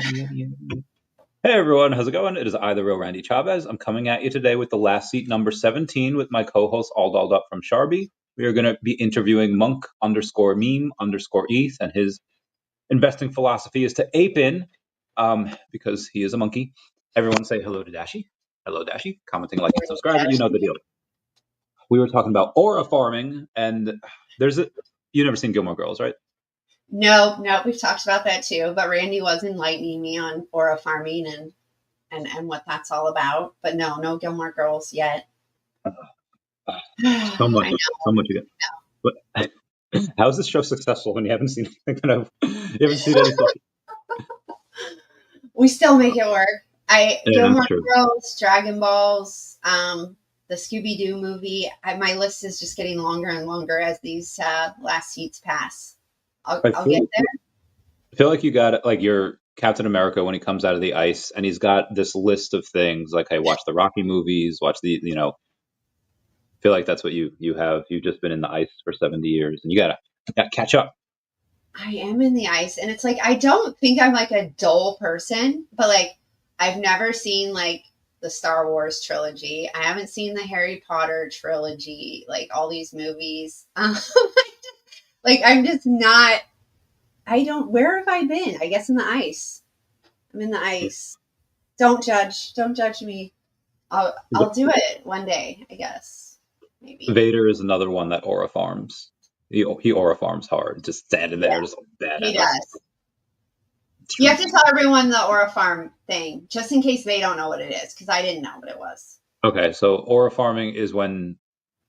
Hey everyone, how's it going? It is I, the real Randy Chavez. I'm coming at you today with the last seat number 17 with my co-host all dolled up from SHARBI. We are going to be interviewing monk underscore meme underscore ETH, and his investing philosophy is to ape in because he is a monkey. Everyone say hello to Dashi. Hello Dashi. Commenting, like, and subscribing. You know the deal. We were talking about aura farming, and you've never seen Gilmore Girls, right? No, we've talked about that too, but Randy was enlightening me on aura farming and what that's all about. But no Gilmore Girls yet. So much you get. But how is this show successful when you haven't seen anything? You haven't seen any stuff? We still make it work. Gilmore Girls, Dragon Balls, the Scooby-Doo movie. My list is just getting longer and longer as these last seats pass. I'll get there. I feel like you got it, like your Captain America when he comes out of the ice, and he's got this list of things like, hey, watch the Rocky movies, watch the, I feel like that's what you have. You've just been in the ice for 70 years, and you gotta catch up. I am in the ice, and it's like I don't think I'm like a dull person, but like I've never seen like the Star Wars trilogy. I haven't seen the Harry Potter trilogy, like all these movies. Like I'm just not. Where have I been? I guess in the ice. I'm in the ice. Don't judge me. I'll do it one day, I guess. Maybe. Vader is another one that aura farms. He aura farms hard, just standing there, just badass. He does. You have to tell everyone the aura farm thing, just in case they don't know what it is, because I didn't know what it was. Okay, so aura farming is when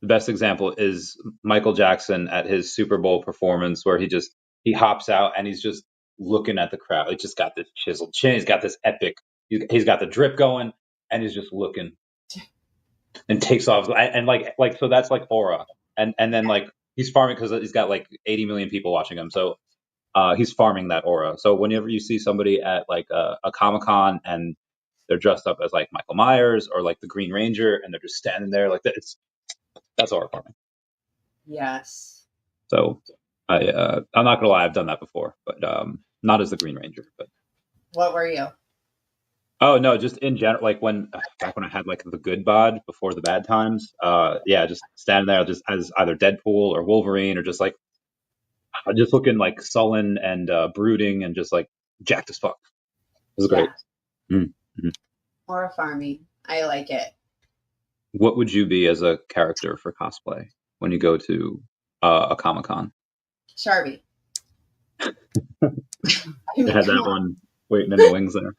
the best example is Michael Jackson at his Super Bowl performance, where he hops out and he's just looking at the crowd. He's just got this chiseled chin. He's got this epic. He's got the drip going, and he's just looking, and takes off. And like so that's like aura. And then like he's farming because he's got like 80 million people watching him. So he's farming that aura. So whenever you see somebody at like a Comic-Con and they're dressed up as like Michael Myers or like the Green Ranger, and they're just standing there like that, that's aura farming. Yes. So I'm not gonna lie, I've done that before, but not as the Green Ranger. But what were you? Oh no, just in general, like back when I had like the good bod before the bad times. Just standing there just as either Deadpool or Wolverine, or just like just looking like sullen and brooding and just like jacked as fuck. It was great. Yeah. Mm-hmm. Aura farming, I like it. What would you be as a character for cosplay when you go to a Comic-Con? SHARBI. I had that one waiting in the wings there.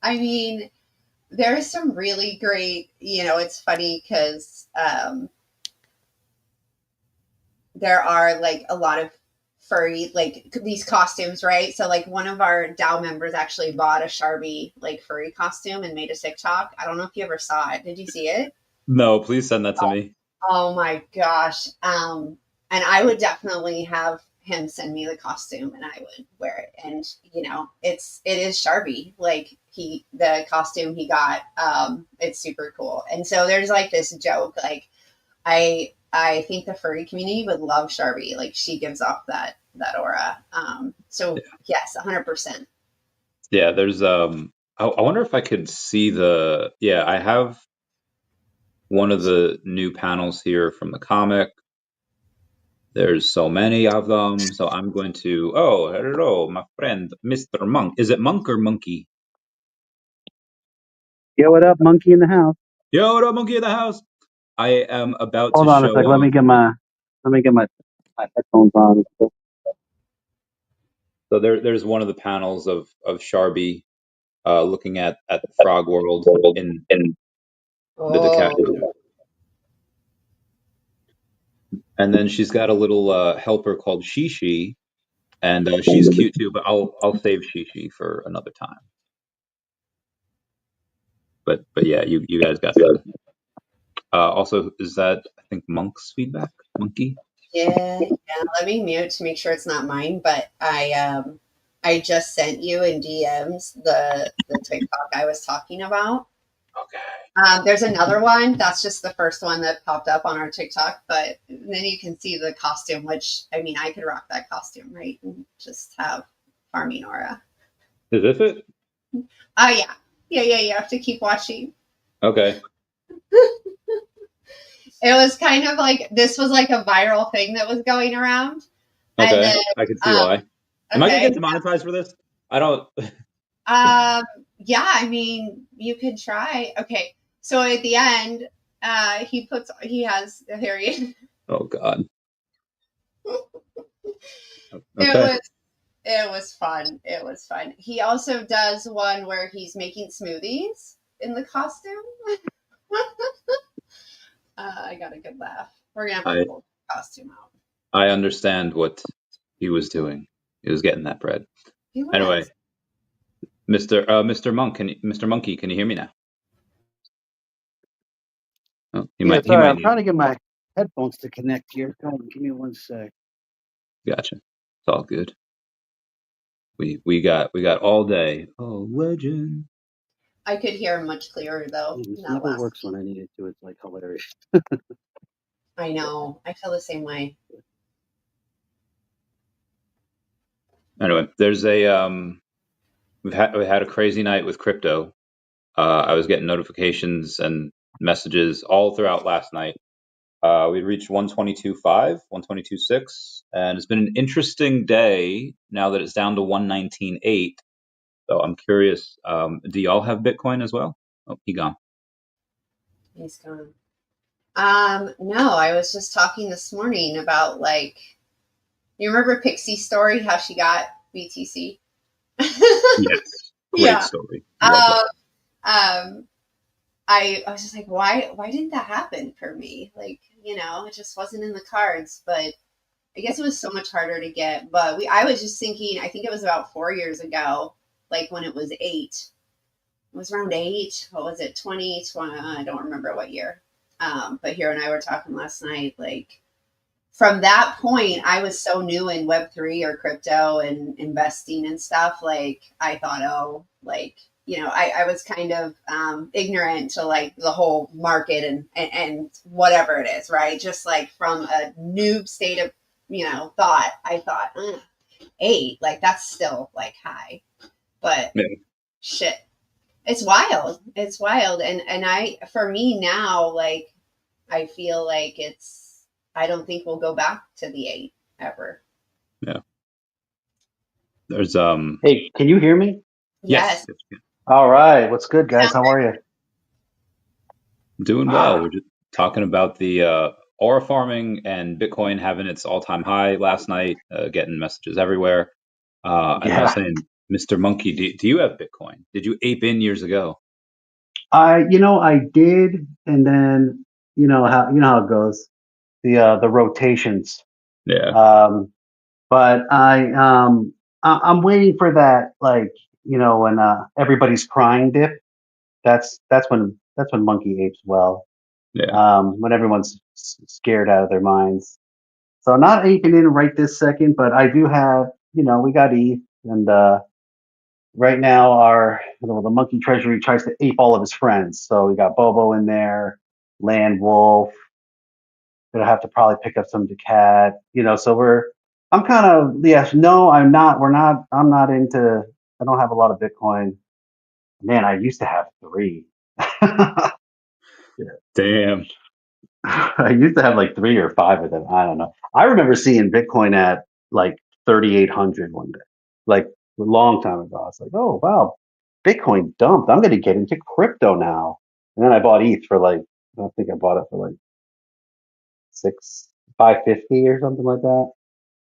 I mean, there's some really great, it's funny because there are like a lot of furry, like these costumes, right? So like one of our DAO members actually bought a SHARBI like furry costume and made a TikTok. I don't know if you ever saw it. Did you see it? No, please send that to me. Oh my gosh. And I would definitely have him send me the costume and I would wear it. And it is SHARBI. Like the costume he got, it's super cool. And so there's like this joke, like I think the furry community would love SHARBI. Like she gives off that aura. Yes, 100%. Yeah, there's I wonder if I could see I have one of the new panels here from the comic. There's so many of them, so I'm going to. Oh, hello, my friend, Mr. Monk. Is it Monk or Monkey? Yo, what up, Monkey in the house? Yo, what up, Monkey in the house? I am about Hold to on show. A sec. Let me get my headphones on. So there's one of the panels of SHARBI looking at the frog world in the DeCat. And then she's got a little helper called Shishi, and she's cute too. But I'll save Shishi for another time. But yeah, you guys got that. Also, is that I think Monk's feedback? Monkey? Yeah. Let me mute to make sure it's not mine. But I just sent you in DMs the TikTok I was talking about. Okay. There's another one. That's just the first one that popped up on our TikTok. But then you can see the costume, which I mean, I could rock that costume, right? And just have farming aura. Is this it? Oh yeah. Yeah. You have to keep watching. Okay. It was kind of like this was like a viral thing that was going around. And Okay. then I can see why. Am I gonna okay. get demonetized for this? I don't. Yeah, I mean, you could try. Okay. So at the end, he has Harry. Oh God. It Okay. was it was fun. It was fun. He also does one where he's making smoothies in the costume. I got a good laugh. We're gonna have to I pull the costume out. I understand what he was doing. He was getting that bread. He was. Anyway, Mr. Mr. Monkey, can you hear me now? Oh, he Yeah, might sorry, I'm need. trying to get my headphones to connect here. Hold on, give me 1 sec. Gotcha. It's all good. We got all day. Oh, legend. I could hear him much clearer though. This never Last. works when I need it to. It's like hilarious. I know. I feel the same way. Anyway, there's a we had a crazy night with crypto. I was getting notifications and messages all throughout last night. We reached 122.5, 122.6, and it's been an interesting day now that it's down to 119.8. So I'm curious, do y'all have Bitcoin as well? Oh, he gone. He's gone. No, I was just talking this morning about like, you remember Pixie's story, how she got BTC? Yes, great Yeah. story. Love that. I was just like, why didn't that happen for me? Like, it just wasn't in the cards. But I guess it was so much harder to get. But I was just thinking, I think it was about 4 years ago, like when it was 8. It was around 8. What was it? 2020? I don't remember what year. But Hero and I were talking last night, like from that point, I was so new in Web3 or crypto and investing and stuff. Like I thought, oh, like, I was kind of ignorant to like the whole market and whatever it is, right? Just like from a noob state of, thought, I thought 8, like that's still like high, but Yeah. shit, it's wild. It's wild. And for me now, like, I feel like I don't think we'll go back to the 8 ever. Yeah. There's Hey, can you hear me? Yes. All right. What's good, guys? How are you? Doing well. We're just talking about the aura farming and Bitcoin having its all-time high last night, getting messages everywhere. And I was saying, Mr. Monkey, do you have Bitcoin? Did you ape in years ago? I did, and then how it goes, the rotations. Yeah. But I'm waiting for that, like, when everybody's crying dip. That's when monkey apes well. Yeah. When everyone's scared out of their minds. So not aping in right this second, but I do have, we got ETH, and right now the monkey treasury tries to ape all of his friends. So we got Bobo in there, Land Wolf. Gonna have to probably pick up some daCat. So I'm kind of, yes, no, I'm not. I'm not into. I don't have a lot of Bitcoin. Man, I used to have 3. Damn. I used to have like 3 or 5 of them. I don't know. I remember seeing Bitcoin at like 3,800 one day, like a long time ago. I was like, oh wow, Bitcoin dumped. I'm going to get into crypto now. And then I bought ETH for like, I think I bought it for like 550 or something like that.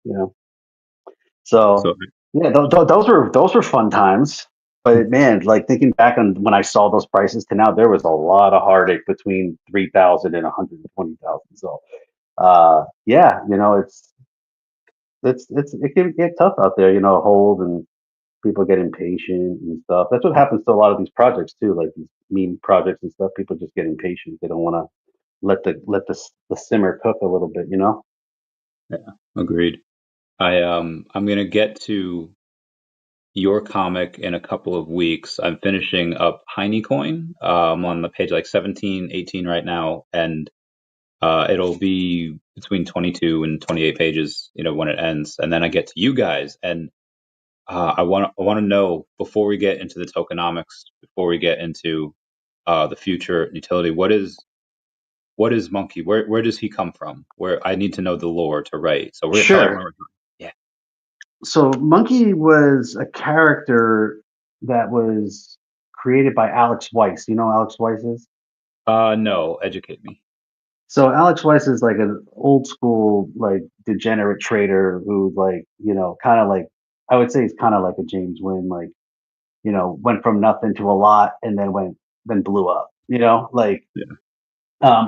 You know. So So yeah, those were fun times. But man, like thinking back on when I saw those prices to now, there was a lot of heartache between 3,000 and 120,000. So yeah, it can get tough out there, hold, and people get impatient and stuff. That's what happens to a lot of these projects too, like these meme projects and stuff. People just get impatient. They don't want to let the simmer cook a little bit, yeah, agreed. I'm gonna get to your comic in a couple of weeks. I'm finishing up Heinecoin. I'm on the page like 17, 18 right now, and it'll be between 22 and 28 pages, when it ends. And then I get to you guys, and I want to know, before we get into the tokenomics, before we get into the future utility, what is Monkey? Where does he come from? Where I need to know the lore to write. So we're gonna tell everyone. Sure. So Monkey was a character that was created by Alex Weiss. You know who Alex Weiss is? No, educate me. So Alex Weiss is like an old school, like degenerate trader who, like, kind of like, I would say he's kind of like a James Wynn, like, went from nothing to a lot and then blew up, like, Yeah.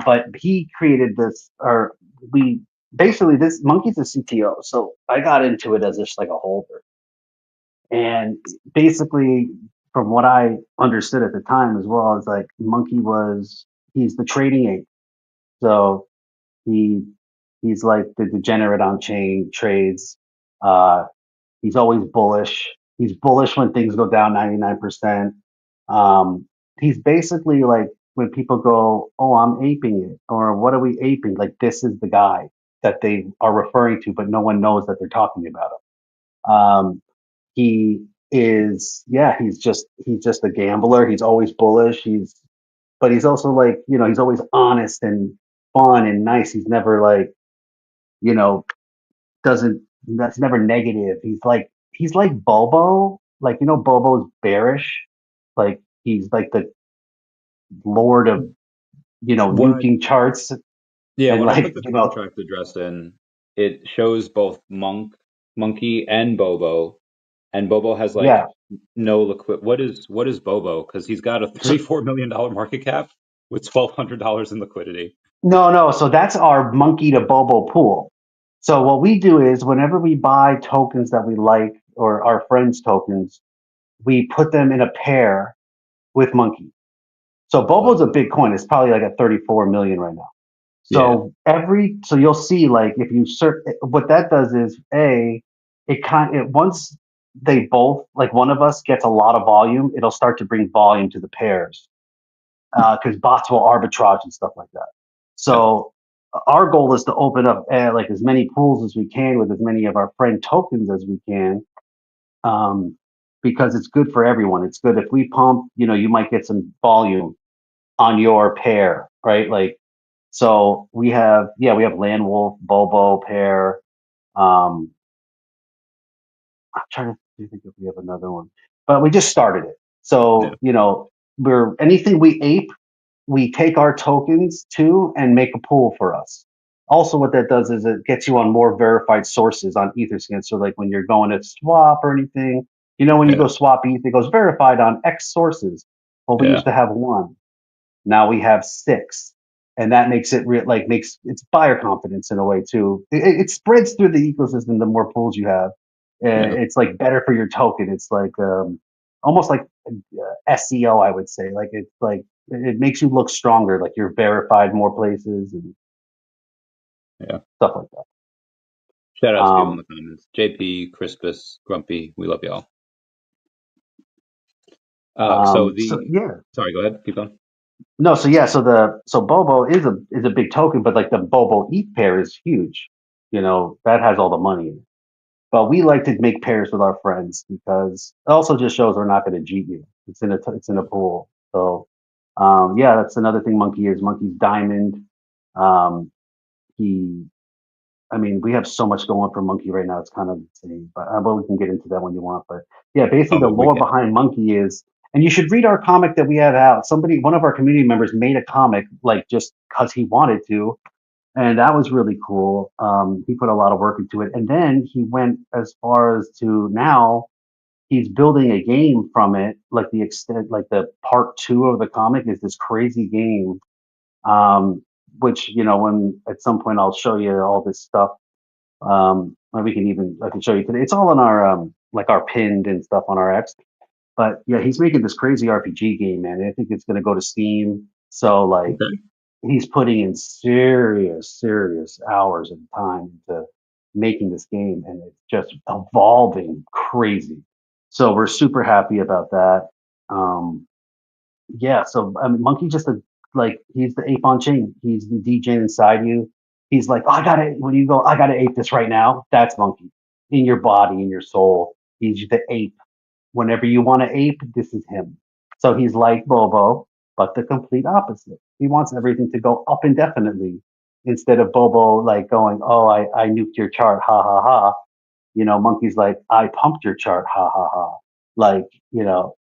but he created this, or we basically, this Monkey's a CTO. So I got into it as just like a holder. And basically, from what I understood at the time as well, is like he's the trading ape. So he he's like the degenerate on chain trades. Uh, he's always bullish. He's bullish when things go down 99%. He's basically like when people go, "Oh, I'm aping it," or "What are we aping?" Like, this is the guy that they are referring to, but no one knows that they're talking about him. He is, yeah, he's just a gambler. He's always bullish. But he's also like, he's always honest and fun and nice. He's never like, you know, doesn't that's never negative. He's like Bobo. Like, Bobo's bearish. Like, he's like the lord of, When nuking charts Yeah, and when I put like, the contract address in, it shows both Monkey and Bobo, and Bobo has like yeah. no liquid. What is Bobo? Because he's got a So $34 million market cap with $1,200 in liquidity. no. So that's our monkey to Bobo pool. So what we do is whenever we buy tokens that we like, or our friends' tokens, we put them in a pair with monkey. So Bobo's a big coin. It's probably like at 34 million right now. Yeah, So you'll see, like, if you search, what that does is, once they both, like, one of us gets a lot of volume, it'll start to bring volume to the pairs, because bots will arbitrage and stuff like that. yeah, So our goal is to open up, like, as many pools as we can with as many of our friend tokens as we can, um, because it's good for everyone. It's good if we pump, you might get some volume on your pair, right? Like, so we have Land Wolf, Bobo pair. Um, I'm trying to think if we have another one, but we just started it. yeah, So, we're anything we ape, we take our tokens to and make a pool for us. Also, what that does is it gets you on more verified sources on Etherscan. So, like, when you're going to swap or anything, when you yeah, go swap ETH, it goes verified on X sources. Well, we yeah, used to have one. Now we have six, and that makes it makes it's buyer confidence in a way too. It spreads through the ecosystem the more pools you have. yeah, It's like better for your token. It's like, almost like SEO, I would say. Like, it's like it makes you look stronger. Like, you're verified more places and yeah. stuff like that. Shout out to people in Um, the comments. JP, Crispus, Grumpy, we love y'all. So so yeah, sorry, go ahead, keep going. no, so yeah, so Bobo is a big token, but like the Bobo ETH pair is huge. That has all the money in it. But we like to make pairs with our friends because it also just shows we're not going to cheat you. It's in a pool. So, yeah, that's another thing. Monkey's diamond. Um, he, I mean, we have so much going for Monkey right now. It's kind of insane. But we can get into that when you want. But yeah, basically the We lore can. behind Monkey is, and you should read our comic that we have out. One of our community members made a comic, like, just because he wanted to, and that was really cool. He put a lot of work into it, and then he went as far as to now he's building a game from it. Like, the extent, like the part two of the comic is this crazy game, um, which, when at some point I'll show you all this stuff. Or I can show you today. It's all on our, like, our pinned and stuff on our X. But yeah, he's making this crazy RPG game, man. I think it's going to go to Steam. So, like, Okay. he's putting in serious hours and time into making this game, and it's just evolving crazy. So we're super happy about that. Yeah, so I mean, Monkey just he's the ape on chain. He's the DJ inside you. He's like, oh, when you go, I gotta ape this right now. That's Monkey in your body, in your soul. He's the ape. Whenever you want to ape, this is him. So he's like Bobo, but the complete opposite. He wants everything to go up indefinitely instead of Bobo like going, oh, I nuked your chart, ha ha ha. You know, Monkey's like, I pumped your chart, ha ha ha. Like, you know,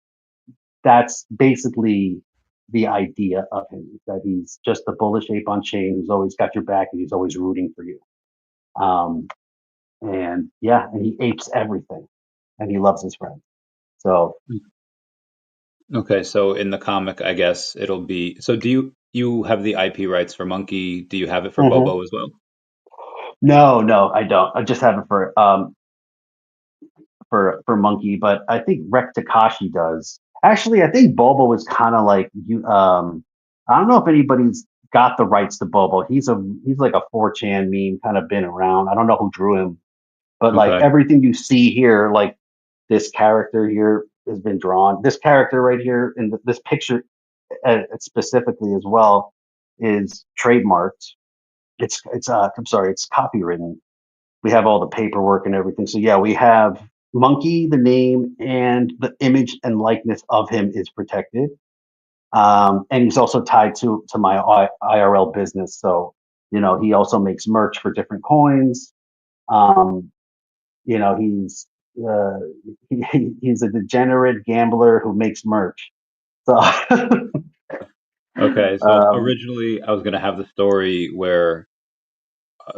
that's basically the idea of him, that he's just a bullish ape on chain who's always got your back and he's always rooting for you. And yeah, and he apes everything and he loves his friends. So Okay, so in the comic, I guess it'll be. So do you have the IP rights for Monkey? Do you have it for mhm. Bobo as well? No, I don't. I just have it for Monkey, but I think Rek Takashi does. Actually, I think Bobo was kind of like you. I don't know if anybody's got the rights to Bobo. He's like a 4chan meme, kind of been around. I don't know who drew him, but like Okay. everything you see here, like this character here has been drawn. This character right here in this picture specifically as well is trademarked. It's I'm sorry, it's copywritten. We have all the paperwork and everything. So yeah, we have Monkey, the name and the image and likeness of him is protected. And he's also tied to my IRL business. So, you know, he also makes merch for different coins. Um, you know, uh, he's a degenerate gambler who makes merch. So, Okay, so um, originally I was gonna have the story where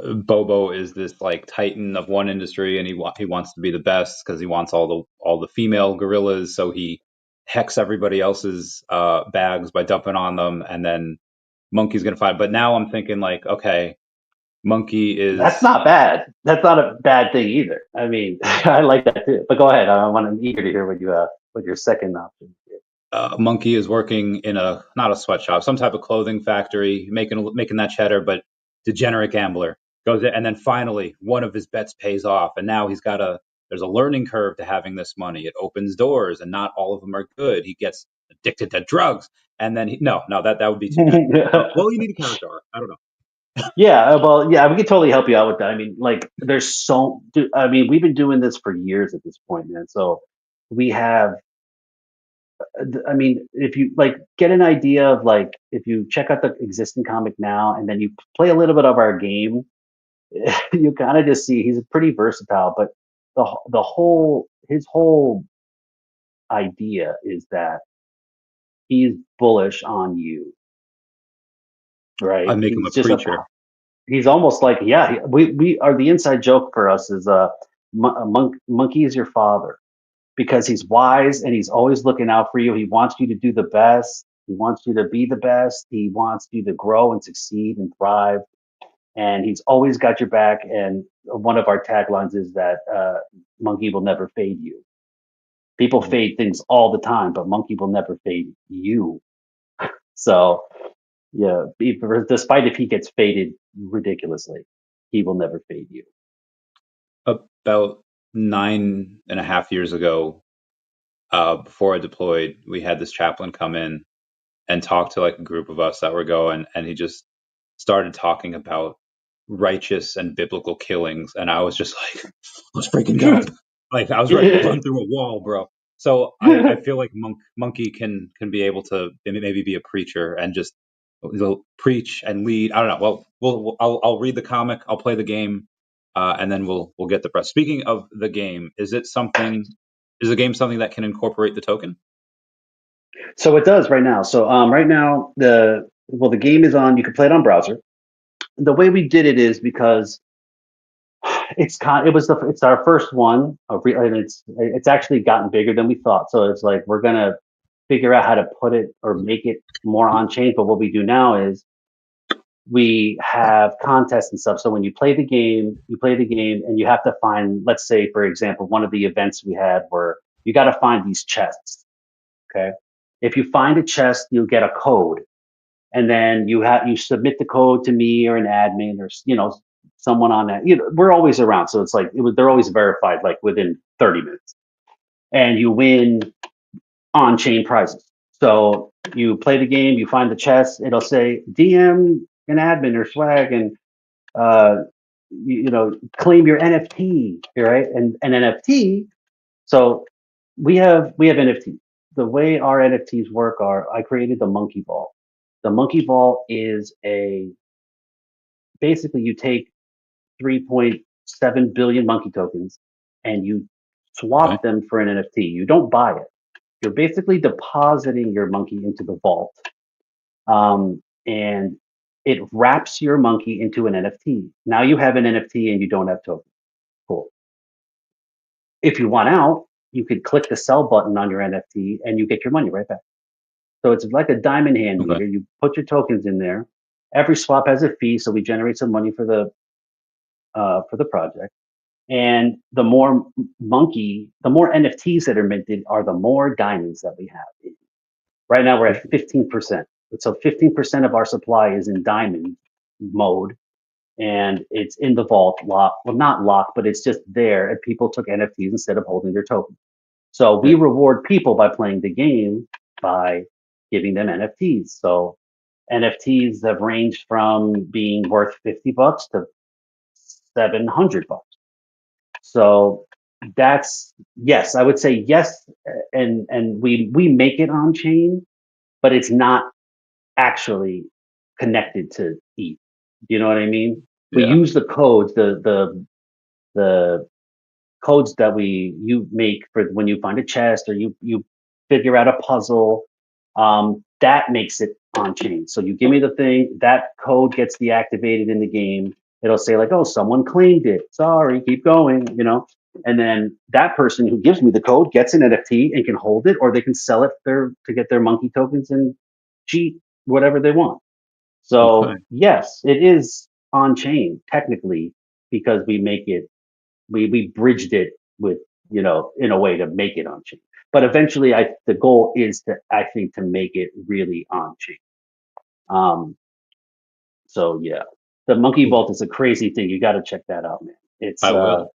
Bobo is this like titan of one industry, and he wants to be the best because he wants all the female gorillas. So he hacks everybody else's bags by dumping on them, and then Monkey's gonna fight. But now I'm thinking like, okay, Monkey that's is not bad. That's not a bad thing either. I mean, I like that too. But go ahead. I'm eager to hear what your second option is. Monkey is working in a not a sweatshop, some type of clothing factory, making that cheddar, but degenerate gambler goes in, and then finally one of his bets pays off, and now there's a learning curve to having this money. It opens doors, and not all of them are good. He gets addicted to drugs, and then no, that would be too good. Well, you need a character arc. I don't know. Yeah, well, yeah, we could totally help you out with that. I mean, like, I mean, we've been doing this for years at this point, man. So we have, I mean, if you like get an idea of like, if you check out the existing comic now and then you play a little bit of our game, you kind of just see he's pretty versatile. But his whole idea is that he's bullish on you, right? I make him a preacher. He's almost like, yeah, we are, the inside joke for us is monkey is your father because he's wise and he's always looking out for you. He wants you to do the best. He wants you to be the best. He wants you to grow and succeed and thrive. And he's always got your back. And one of our taglines is that monkey will never fade you. People fade things all the time, but monkey will never fade you. So yeah, despite if he gets faded ridiculously, he will never fade you. About 9.5 years ago, before I deployed, we had this chaplain come in and talk to like a group of us that were going, and he just started talking about righteous and biblical killings, and I was just like, let's freaking go! Like I was ready to run through a wall, bro. So I feel like Monkey can be able to maybe be a preacher and just he'll preach and lead. I don't know. Well, I'll read the comic, I'll play the game, and then we'll get the press. Speaking of the game, is it something? Is the game something that can incorporate the token? So it does right now. So right now the game is on. You can play it on browser. The way we did it is because it's our first one. And it's actually gotten bigger than we thought. So it's like we're gonna figure out how to put it or make it more on chain. But what we do now is we have contests and stuff. So when you play the game, and you have to find, let's say, for example, one of the events we had where you got to find these chests. Okay. If you find a chest, you'll get a code. And then you submit the code to me or an admin or, someone on that. We're always around. So it's like, they're always verified like within 30 minutes and you win on chain prizes. So you play the game, you find the chest, it'll say DM an admin or swag and uh, claim your NFT, right? And an NFT So we have NFTs. The way our NFTs work are I created the Monkey Vault. The Monkey Vault is a basically you take 3.7 billion monkey tokens and you Okay. swap them for an NFT. You don't buy it. You're basically depositing your monkey into the vault. And it wraps your monkey into an NFT. Now you have an NFT and you don't have tokens. Cool. If you want out, you could click the sell button on your NFT and you get your money right back. So it's like a diamond hand Okay. meter. You put your tokens in there. Every swap has a fee, so we generate some money for the project. And the more the more NFTs that are minted are the more diamonds that we have. Right now we're at 15%. So 15% of our supply is in diamond mode, and it's in the vault locked. Well, not locked, but it's just there, and people took NFTs instead of holding their tokens. So we Yeah. reward people by playing the game by giving them NFTs. So NFTs have ranged from being worth $50 to $700. So that's yes, I would say yes, and we make it on chain, but it's not actually connected to ETH. Do you know what I mean? We Yeah. use the codes, the codes that you make for when you find a chest or you figure out a puzzle. That makes it on chain. So you give me the thing, that code gets deactivated in the game. It'll say like, oh, someone claimed it. Sorry, keep going, And then that person who gives me the code gets an NFT and can hold it, or they can sell it to get their monkey tokens and cheat whatever they want. Okay. So yes, it is on chain technically because we bridged it with in a way to make it on chain. But eventually, the goal is I think to make it really on chain. Um, so yeah, the Monkey Cool. Vault is a crazy thing. You got to check that out, man. It's I will.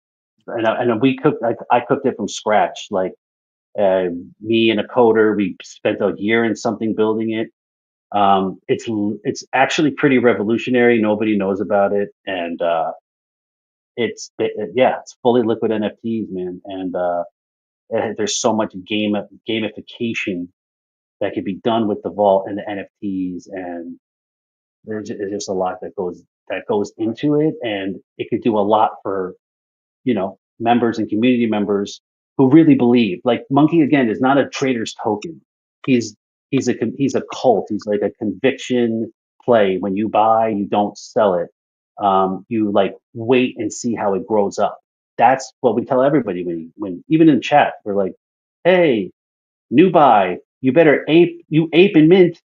and we cooked. I cooked it from scratch. Like me and a coder, we spent a year in something building it. It's actually pretty revolutionary. Nobody knows about it, and yeah, it's fully liquid NFTs, man. And there's so much gamification that can be done with the vault and the NFTs, and there's just a lot that goes into it, and it could do a lot for members and community members who really believe. Like Monkey again is not a trader's token. He's he's a cult. He's like a conviction play. When you buy, you don't sell it. You like wait and see how it grows up. That's what we tell everybody when even in chat we're like, hey, new buy, you ape and mint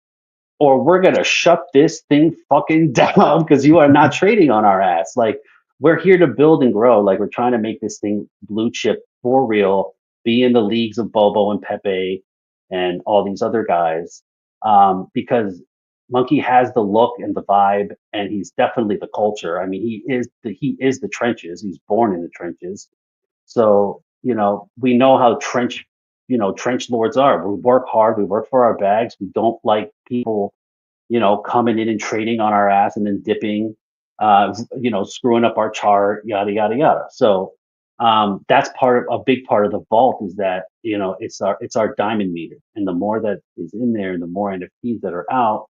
or we're gonna shut this thing fucking down because you are not trading on our ass. Like we're here to build and grow. Like we're trying to make this thing blue chip for real, be in the leagues of Bobo and Pepe and all these other guys. Because Monkey has the look and the vibe, and he's definitely the culture. I mean, he is the trenches. He's born in the trenches. So, we know how trench lords are. We work hard. We work for our bags. We don't like people, coming in and trading on our ass and then dipping, screwing up our chart, yada, yada, yada. So, that's a big part of the vault is that, it's our diamond meter. And the more that is in there and the more NFTs that are out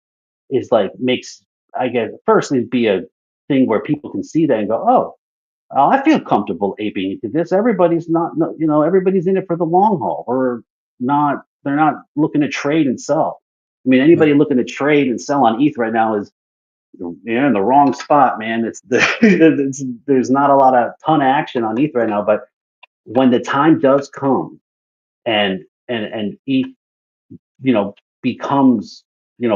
is like makes, I guess, first it'd be a thing where people can see that and go, oh, I feel comfortable aping into this. Everybody's not, everybody's in it for the long haul. They're not looking to trade and sell. I mean, Yeah. anybody looking to trade and sell on ETH right now is you're in the wrong spot, man. There's not a ton of action on ETH right now. But when the time does come and ETH, becomes,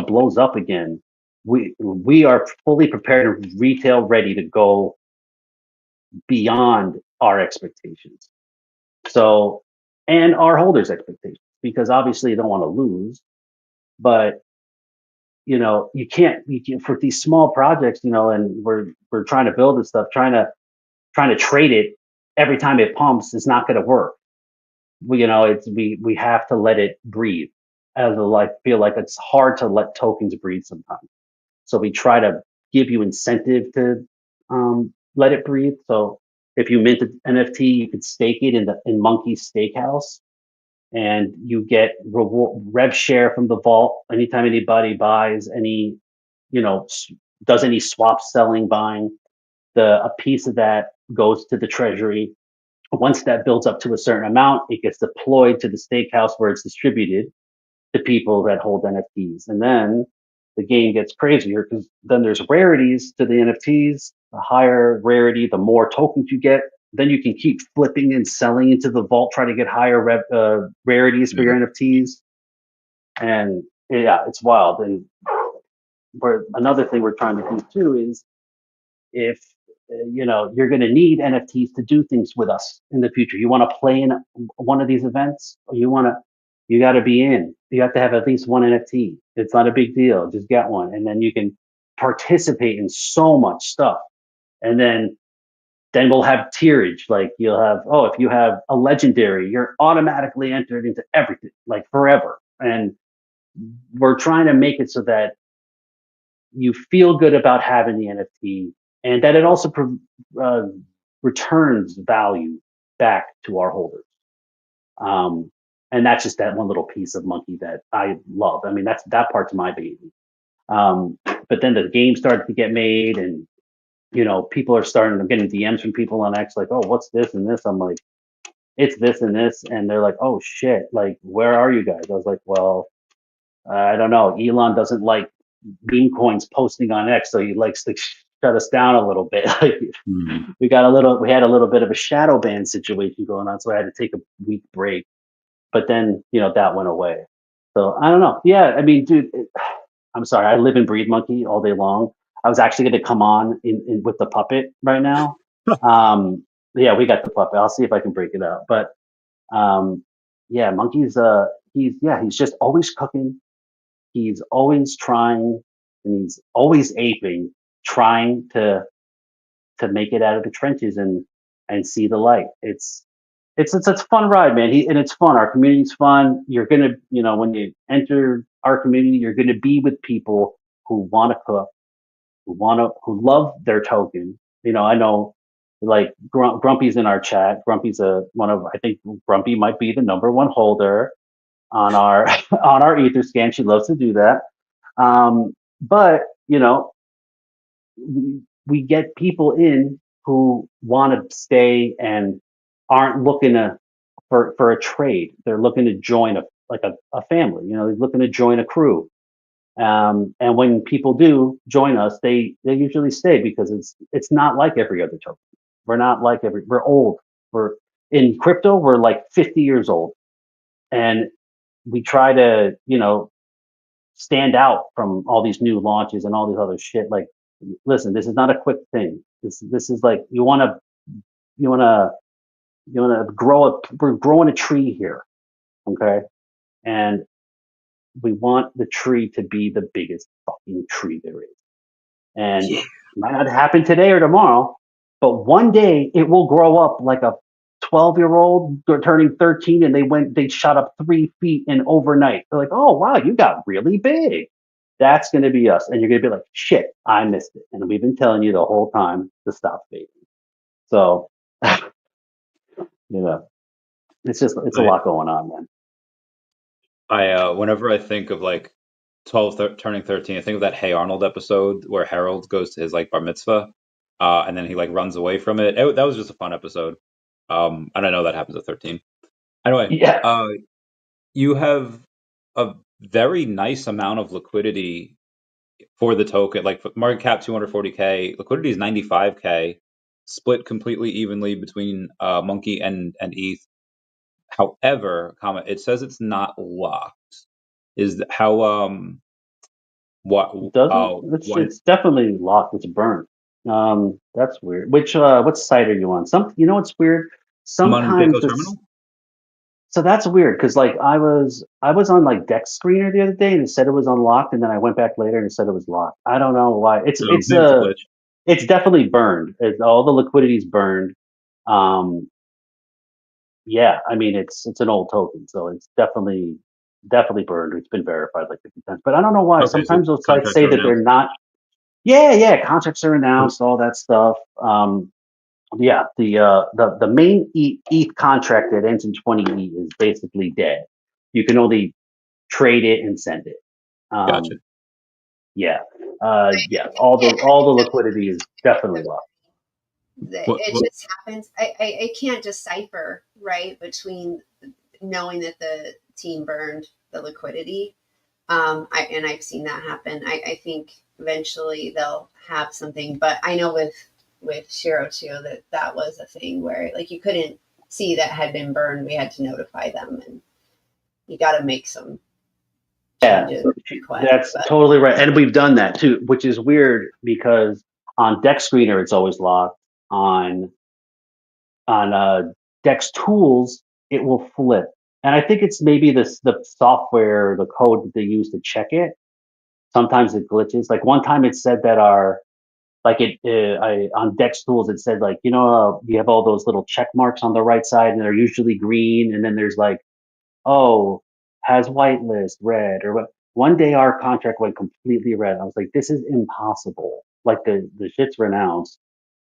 blows up again, we are fully prepared and retail ready to go beyond our expectations. So, and our holders' expectations, because obviously you don't want to lose, but you can't for these small projects, and we're trying to build this stuff, trying to trade it every time it pumps is not going to work. We have to let it breathe. As a life, feel like it's hard to let tokens breathe sometimes. So we try to give you incentive to let it breathe. So if you mint an NFT, you could stake it in Monkey's Steakhouse, and you get rev share from the vault anytime anybody buys any, does any swap selling, buying. A piece of that goes to the treasury. Once that builds up to a certain amount, it gets deployed to the steakhouse where it's distributed to people that hold NFTs. And then the game gets crazier because then there's rarities to the NFTs. The higher rarity, the more tokens you get. Then you can keep flipping and selling into the vault, try to get higher rarities for your NFTs. And yeah, it's wild. And another thing we're trying to do too is, if you're going to need NFTs to do things with us in the future. You want to play in one of these events, or you got to be in. You have to have at least one NFT. It's not a big deal. Just get one, and then you can participate in so much stuff. And then we'll have tierage. Like you'll have, if you have a legendary, you're automatically entered into everything, like forever. And we're trying to make it so that you feel good about having the NFT, and that it also returns value back to our holders. And that's just that one little piece of Monkey that I love. I mean, that part's my baby. But then the game started to get made, and people are starting to getting DMs from people on X like, "Oh, what's this and this?" I'm like, "It's this and this," and they're like, "Oh shit! Like, where are you guys?" I was like, "Well, I don't know. Elon doesn't like meme coins posting on X, so he likes to shut us down a little bit." Like, we had a little bit of a shadow ban situation going on, so I had to take a week break. But then, that went away. So I don't know. Yeah, I mean, dude, I'm sorry. I live and breathe Monkey all day long. I was actually going to come on in with the puppet right now. Yeah, we got the puppet. I'll see if I can break it out. But yeah, Monkey's he's just always cooking. He's always trying, and he's always aping, trying to make it out of the trenches and see the light. It's a fun ride, man. And it's fun. Our community's fun. You're gonna, when you enter our community, you're gonna be with people who want to cook, who love their token. I know, like Grumpy's in our chat. Grumpy's I think Grumpy might be the #1 holder on our on our Etherscan. She loves to do that. But we get people in who want to stay and aren't looking for a trade. They're looking to join a family. They're looking to join a crew. And when people do join us, they usually stay because it's not like every other token. We're not like we're old. We're in crypto. We're like 50 years old, and we try to stand out from all these new launches and all these other shit. Like, listen, this is not a quick thing. This is like you want to grow we're growing a tree here, okay? And we want the tree to be the biggest fucking tree there is. And it might not happen today or tomorrow, but one day it will grow up like a 12-year-old turning 13, and they shot up 3 feet in overnight. They're like, "Oh wow, you got really big." That's going to be us, and you're going to be like, "Shit, I missed it," and we've been telling you the whole time to stop fading. So, it's a lot going on, man. Whenever I think of like 12 turning 13, I think of that Hey Arnold episode where Harold goes to his like bar mitzvah, and then he like runs away from it. That was just a fun episode. And I know that happens at 13. Anyway, yeah. You have a very nice amount of liquidity for the token. Like market cap 240K, liquidity is 95K, split completely evenly between Monkey and ETH. However, it says it's not locked. Is how what Doesn't it's definitely locked. It's burnt. That's weird. What site are you on? What's weird? I'm on Sometimes BitGo terminal. So that's weird because like I was on like Dex Screener the other day and it said it was unlocked, and then I went back later and it said it was locked. I don't know why. It's glitch. It's definitely burned. All the liquidity's burned. Yeah, I mean it's an old token, so it's definitely burned. It's been verified like 50 times, but I don't know why. Okay, Sometimes so those sites say that they're not. Yeah, contracts are announced, all that stuff. Yeah, the main ETH contract that ends in 20 ETH is basically dead. You can only trade it and send it. Gotcha. Yeah, yeah. Yeah, All the liquidity is definitely lost. it just happens. I can't decipher, right, between knowing that the team burned the liquidity. I've seen that happen. I think eventually they'll have something, but I know with SHIRO too that was a thing where like you couldn't see that had been burned. We had to notify them, and you got to make some changes. That's totally right, and we've done that too, which is weird because on Dex Screener it's always locked. On Dex Tools it will flip, and I think it's maybe the software, the code that they use to check it. Sometimes it glitches. Like one time it said that our like it on Dex Tools it said like you have all those little check marks on the right side and they're usually green, and then there's like, oh, has whitelist red or what. One day our contract went completely red. I was like, this is impossible. Like the shit's renounced.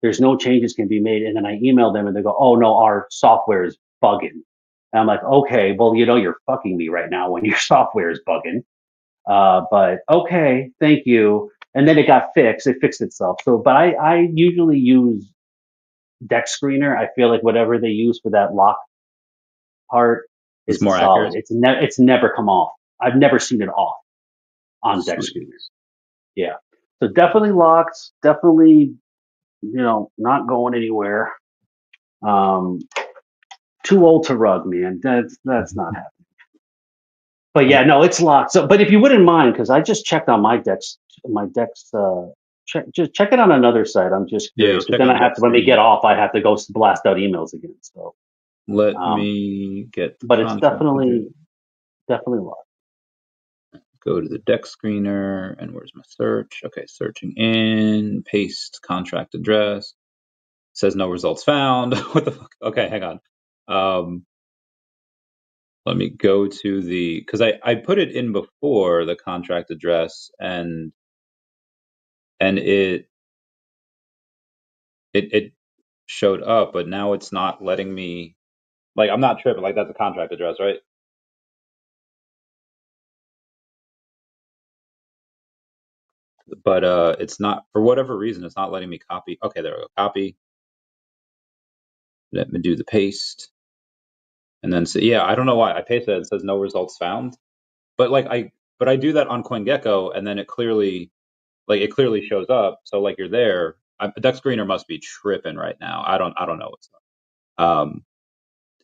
There's no changes can be made. And then I emailed them and they go, oh no, our software is bugging. And I'm like, okay, well, you're fucking me right now when your software is bugging. But okay, thank you. And then it got fixed. It fixed itself. So, but I usually use Dex Screener. I feel like whatever they use for that lock part It's is more solid. accurate. It's never come off. I've never seen it off on Dex Sweet. Screener. Yeah. So definitely locked. Definitely, not going anywhere. Too old to rug, man. That's not happening. But yeah, no, it's locked. So, but if you wouldn't mind, because I just checked on my Dex, just check it on another site. I'm just Yeah, curious. Because check then on I have to, Dex when we Screener. get off, I have to go blast out emails again. So, Let me get the but it's contract. definitely locked. Go to the Dex Screener, and where's my search? Okay, searching in, paste contract address. Says no results found. What the fuck? Okay, hang on. Let me go to because I put it in before the contract address, and it showed up, but now it's not letting me. Like, I'm not tripping. Like, that's a contract address, right? But it's not, for whatever reason, it's not letting me copy. Okay, there we go. Copy. Let me do the paste. And then, so yeah, I don't know why I pasted it. It says no results found. But I do that on CoinGecko, and then it clearly shows up. So like you're there. Dex Screener must be tripping right now. I don't know what's up.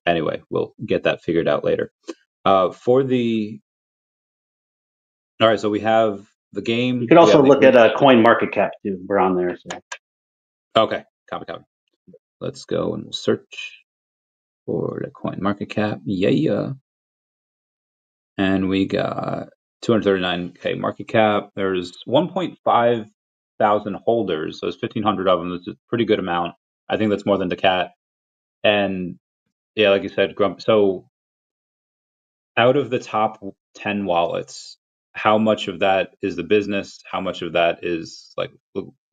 Anyway, we'll get that figured out later. All right, so we have the game. You could also look at Coin Market Cap too. We're on there. So. Okay, copy. Let's go and we'll search for the Coin Market Cap. Yeah. And we got 239K market cap. There's 1.5 thousand holders, so there's 1,500 of them. That's a pretty good amount. I think that's more than daCat. And yeah, like you said, Grump. So out of the top 10 wallets, how much of that is the business? How much of that is like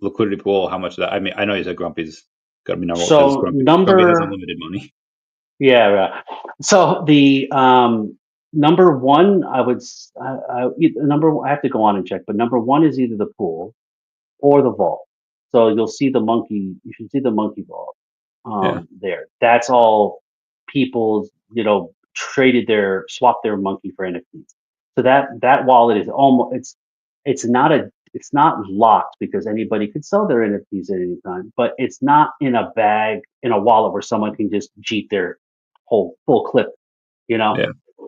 liquidity pool? How much of that? I mean, I know you said Grumpy's got to be number one because So Grumpy has unlimited money. Yeah. So the number one, I have to go on and check, but number one is either the pool or the vault. So you'll see the monkey. You should see the monkey vault there. That's all people, swapped their monkey for NFTs. So that wallet is almost it's not locked because anybody could sell their NFTs at any time, but it's not in a bag in a wallet where someone can just cheat their whole full clip. Yeah.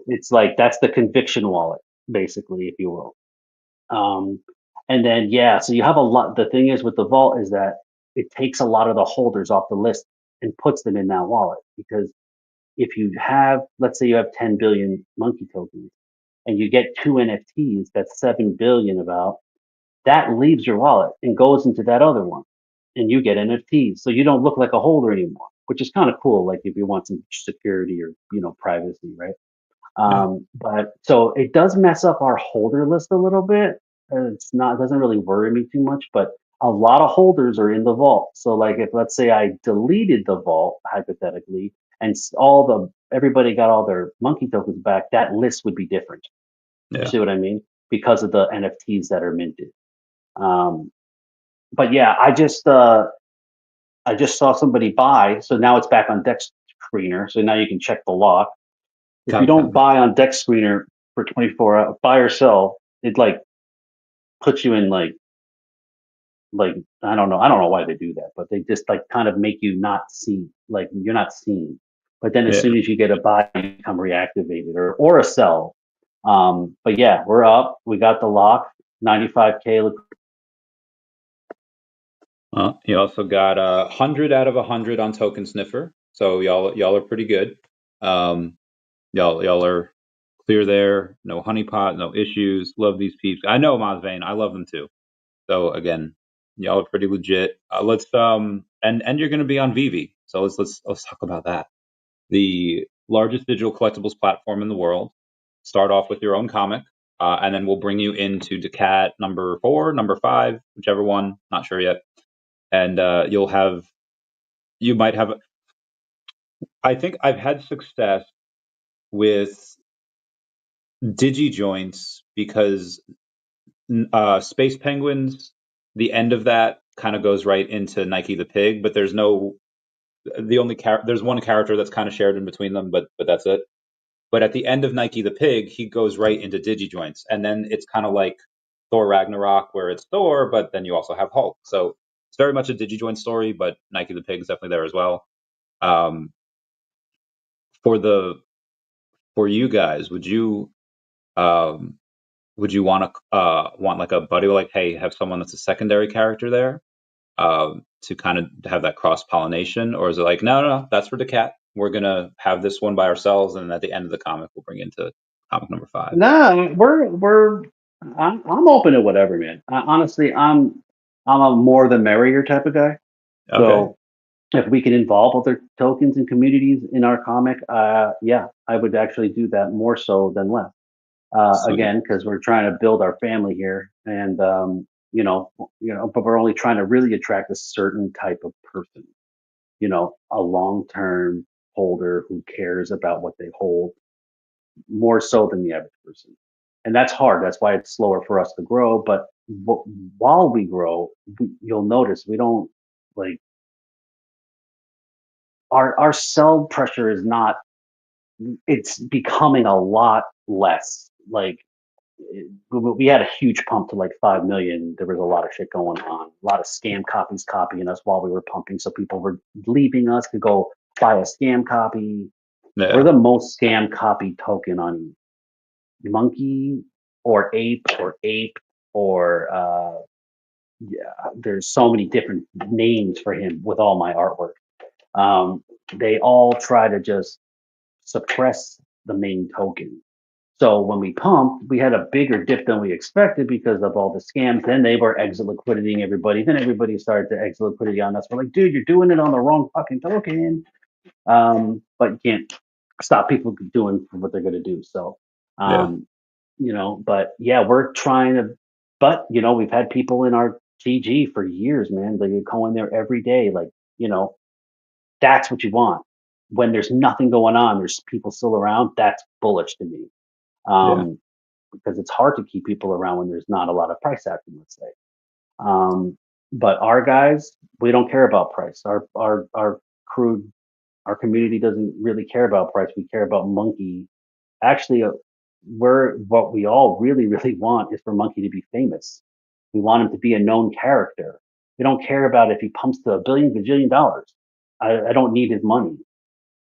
It's like that's the conviction wallet, basically, if you will. And then so you have a lot. The thing is with the vault is that it takes a lot of the holders off the list and puts them in that wallet because if you have, let's say you have 10 billion monkey tokens and you get 2 NFTs, that's 7 billion about, that leaves your wallet and goes into that other one and you get NFTs. So you don't look like a holder anymore, which is kind of cool. Like if you want some security or, privacy, right? But so it does mess up our holder list a little bit. It doesn't really worry me too much, but a lot of holders are in the vault. So like if let's say I deleted the vault hypothetically and everybody got all their monkey tokens back, that list would be different. You Yeah. see what I mean? Because of the NFTs that are minted. But yeah, I just saw somebody buy, so now it's back on Dex Screener. So now you can check the lock. If you don't Gotcha. buy on Dex Screener for 24 hours, buy or sell, it like puts you in like I don't know why they do that, but they just like kind of make you not see, like you're not seen. But then as Yeah. soon as you get a buy, you become reactivated or a sell. But yeah, we're up. We got the lock, 95K. You also got 100 out of 100 on Token Sniffer, so y'all are pretty good. Y'all are clear there. No honeypot, no issues. Love these peeps. I know Mazvane. I love them too. So again, y'all are pretty legit. Let's and you're going to be on VeVe, so let's talk about that. The largest digital collectibles platform in the world. Start off with your own comic, and then we'll bring you into daCat number 4, number 5, whichever one. Not sure yet. And you might have. I think I've had success with digi joints because Space Penguins, the end of that kind of goes right into Nike the Pig, but there's one character that's kind of shared in between them, but that's it. But at the end of Nike the Pig, he goes right into digi joints, and then it's kind of like Thor Ragnarok, where it's Thor, but then you also have Hulk. So it's very much a digi joint story, but Nike the Pig is definitely there as well. Um, for you guys, um, would you want like a buddy, like, hey, have someone that's a secondary character there, to kind of have that cross pollination, or is it like, no, that's for daCat. We're gonna have this one by ourselves, and at the end of the comic, we'll bring into comic number 5. No, I'm open to whatever, man. Honestly, I'm a more the merrier type of guy. Okay, So if we can involve other tokens and communities in our comic, yeah, I would actually do that more so than less. sweet. Again, because we're trying to build our family here, and but we're only trying to really attract a certain type of person. A long-term holder who cares about what they hold more so than the average person. And that's hard. That's why it's slower for us to grow. But while we grow, you'll notice we don't like our sell pressure is not, it's becoming a lot less. Like we had a huge pump to like 5 million. There was a lot of shit going on, a lot of scam copies copying us while we were pumping. So people were leaving us to go buy a scam copy. We're Yeah, the most scam copied token on monkey or ape or yeah, there's so many different names for him with all my artwork. They all try to just suppress the main token. So when we pumped, we had a bigger dip than we expected because of all the scams. Then they were exit liquiditying everybody. Then everybody started to exit liquidity on us. We're like, dude, you're doing it on the wrong fucking token. But you can't stop people doing what they're going to do. So, yeah, um, but yeah, we're trying to, but we've had people in our TG for years, man. They go in there every day. Like, that's what you want. When there's nothing going on, there's people still around. That's bullish to me. yeah, Because it's hard to keep people around when there's not a lot of price action, let's say. Um, but our guys, we don't care about price. Our crew, our community doesn't really care about price. We care about Monkey. Actually, what we all really, really want is for Monkey to be famous. We want him to be a known character. We don't care about if he pumps to a billion, gajillion dollars. I don't need his money,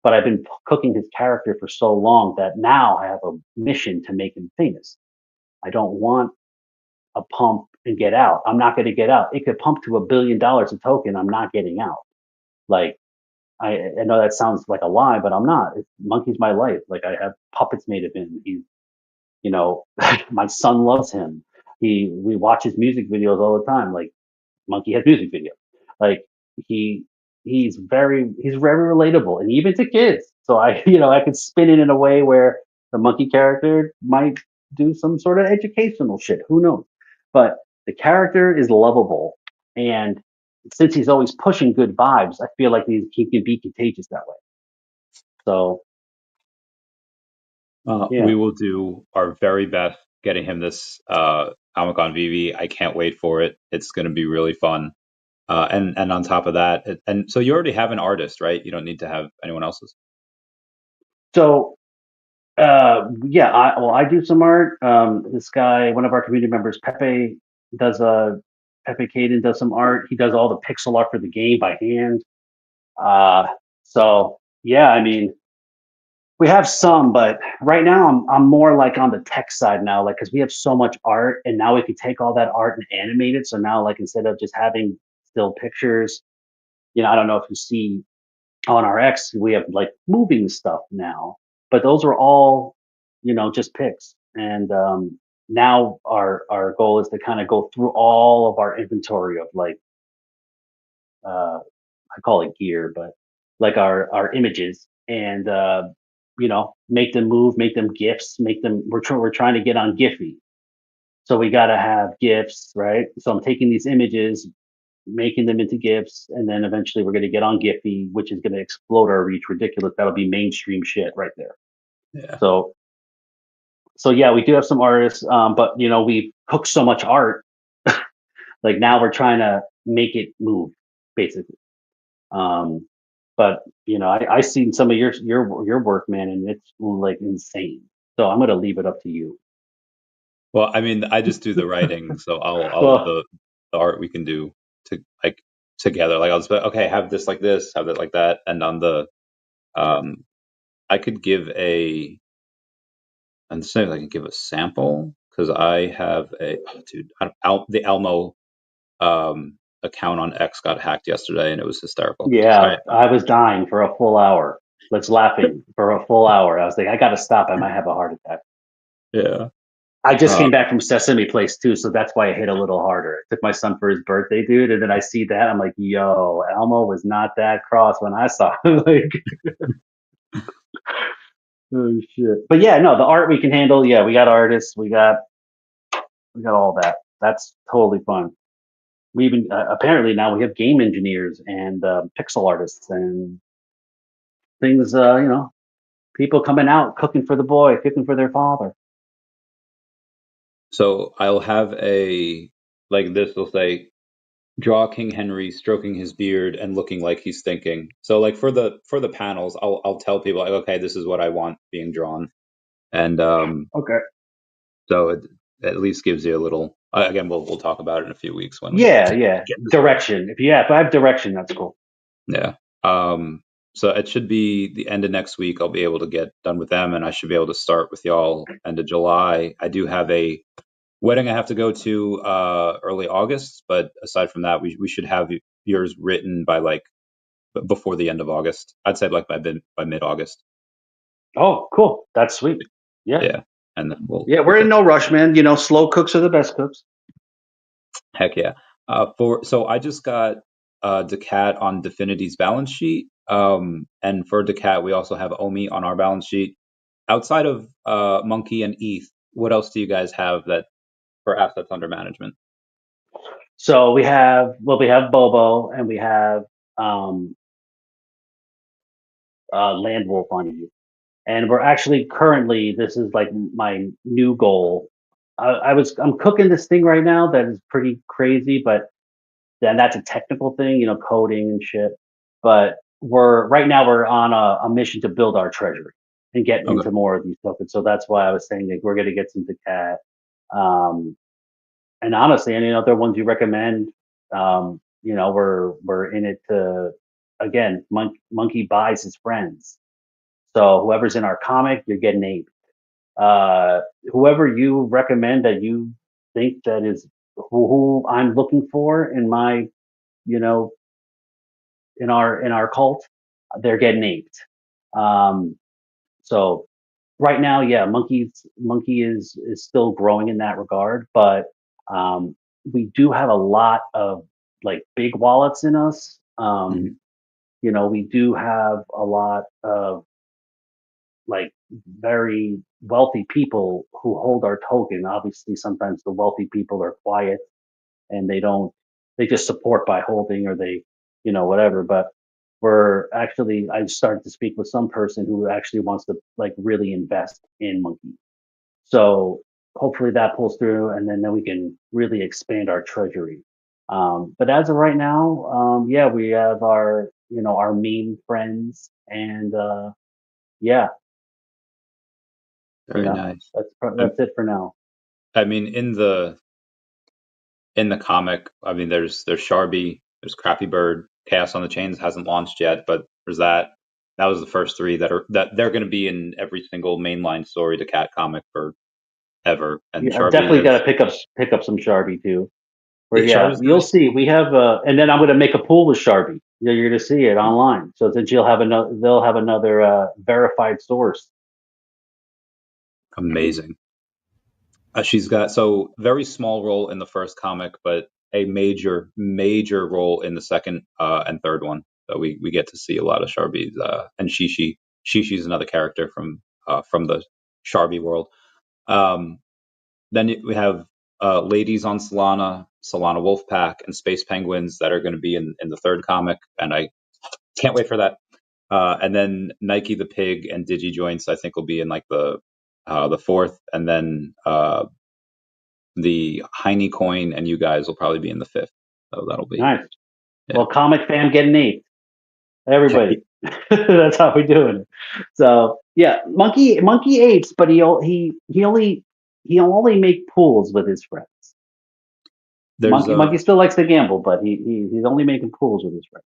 but I've been cooking his character for so long that now I have a mission to make him famous. I don't want a pump and get out. I'm not going to get out. It could pump to $1 billion a token. I'm not getting out. Like, I know that sounds like a lie, but I'm not. Monkey's my life. Like, I have puppets made of him. My son loves him. We watch his music videos all the time. Like, Monkey has music videos. Like, he he's very relatable, and even to kids. So I could spin it in a way where the Monkey character might do some sort of educational shit. Who knows? But the character is lovable, And since he's always pushing good vibes, I feel like he can be contagious that way. So yeah. We will do our very best getting him this Comic-Con VeVe. I can't wait for it. It's going to be really fun. And on top of that, and so you already have an artist, right? You don't need to have anyone else's. So yeah, I do some art. This guy, one of our community members, Pepe, does Pepe Caden does some art. He does all the pixel art for the game by hand. So yeah, I mean, we have some, but right now I'm more like on the tech side now, like because we have so much art, and now we can take all that art and animate it. So now, like instead of just having still pictures, I don't know if you see on our X, we have like moving stuff now, but those are all, just pics. And now our goal is to kind of go through all of our inventory of like I call it gear, but like our images and make them move, make them GIFs, make them. We're trying to get on Giphy, so we got to have GIFs, right? So I'm taking these images, making them into GIFs, and then eventually we're going to get on Giphy, which is going to explode our reach ridiculous. That'll be mainstream shit right there. Yeah. So yeah, we do have some artists, but we cook so much art. Like now we're trying to make it move, basically. Um, but I seen some of your work, man, and it's like insane. So I'm gonna leave it up to you. Well, I mean, I just do the writing, so I'll Well, the art we can do to like together. Like I'll just be, okay, have this like this, have it like that, and on the I could give a I'm saying I can give a sample because I have a dude the Elmo account on X got hacked yesterday and it was hysterical. yeah, All I was dying for a full hour. Let's laughing for a full hour. I was like, I gotta stop. I might have a heart attack. yeah. I just Uh, came back from Sesame Place too, so that's why I hit a little harder. I took my son for his birthday, dude, and then I see that I'm like, yo, Elmo was not that cross when I saw him. Like, oh shit. But yeah, no, the art we can handle. Yeah, we got artists, we got all that. That's totally fun. We even apparently now we have game engineers and pixel artists and things. People coming out cooking for the boy, cooking for their father. so I'll have a like this will say draw King Henry stroking his beard and looking like he's thinking. So like for the panels, I'll tell people like, okay, this is what I want being drawn, and Okay. so it at least gives you a little. Again, we'll talk about it in a few weeks when we Yeah, yeah. get this done. Direction. If I have direction, that's cool. Yeah. So it should be the end of next week. I'll be able to get done with them, and I should be able to start with y'all end of July. I do have a wedding I have to go to early August, but aside from that, we should have yours written by like before the end of August. I'd say like by mid August. Oh, cool. That's sweet. Yeah. Yeah, and then Yeah, we'll we're in no rush, man. Slow cooks are the best cooks. heck yeah. So I just got daCat on Definity's balance sheet. And for daCat, we also have Omi on our balance sheet. Outside of Monkey and ETH, what else do you guys have that for assets under management? So we have Bobo and we have um Land Wolf on you. And we're actually currently, this is like my new goal. I'm cooking this thing right now that is pretty crazy, but then that's a technical thing, coding and shit. But right now we're on a mission to build our treasury and get Okay. into more of these tokens. So that's why I was saying that we're going to get some daCat. Um, and honestly, any other ones you recommend, we're in it to, again, monkey buys his friends. So whoever's in our comic, you're getting aped. Whoever you recommend that you think that is who I'm looking for in my, you know, in our cult, they're getting aped. Um, so right now, yeah, monkey is still growing in that regard, but um, we do have a lot of like big wallets in us. Mhm. We do have a lot of like very wealthy people who hold our token. Obviously, sometimes the wealthy people are quiet and they don't. they just support by holding, or they, whatever. But I started to speak with some person who actually wants to like really invest in Monkey. So hopefully that pulls through, and then we can really expand our treasury. But as of right now, yeah, we have our meme friends, and yeah, Very nice. that's it for now. I mean, in the comic, I mean, there's SHARBI, there's Crappy Bird, Chaos on the Chains hasn't launched yet, but there's that. That was the first three that they're going to be in every single mainline story daCat comic for ever. And Yeah, I've SHARBI definitely got has to pick up some Sharby too. Where yeah, SHARBI's you'll nice. see. We have and then I'm going to make a pool with Sharby. You're going to see it online. So that they'll have another verified source. Amazing. She's got very small role in the first comic, but a major role in the second and third one. So we get to see a lot of SHARBI's and Shishi. Shishi's another character from the SHARBI world. Then we have ladies on Solana Wolfpack, and Space Penguins that are going to be in the third comic, and I can't wait for that. And then Nike the Pig and DigiJoints, I think, will be in like the fourth, and then the Heine Coin and you guys will probably be in the fifth. So that'll be Nice. Yeah. Well, Comic Fam getting 8. Everybody. That's how we're doing it. So yeah, Monkey 8s, but he only make pools with his friends. Monkey still likes to gamble, but he's only making pools with his friends.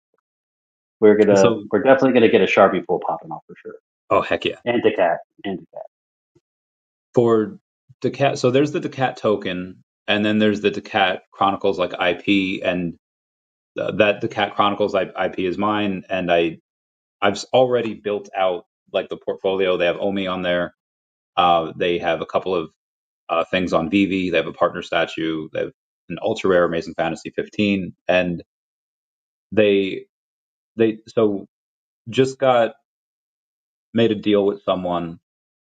We're definitely gonna get a Sharpie pool popping off for sure. Oh heck yeah! And daCat. For daCat, so there's the daCat token, and then there's the daCat Chronicles like IP, and that daCat Chronicles IP is mine, and I've already built out like the portfolio. They have Omi on there. They have a couple of things on VeVe. They have a partner statue. They have an ultra rare Amazing Fantasy 15, and they so just made a deal with someone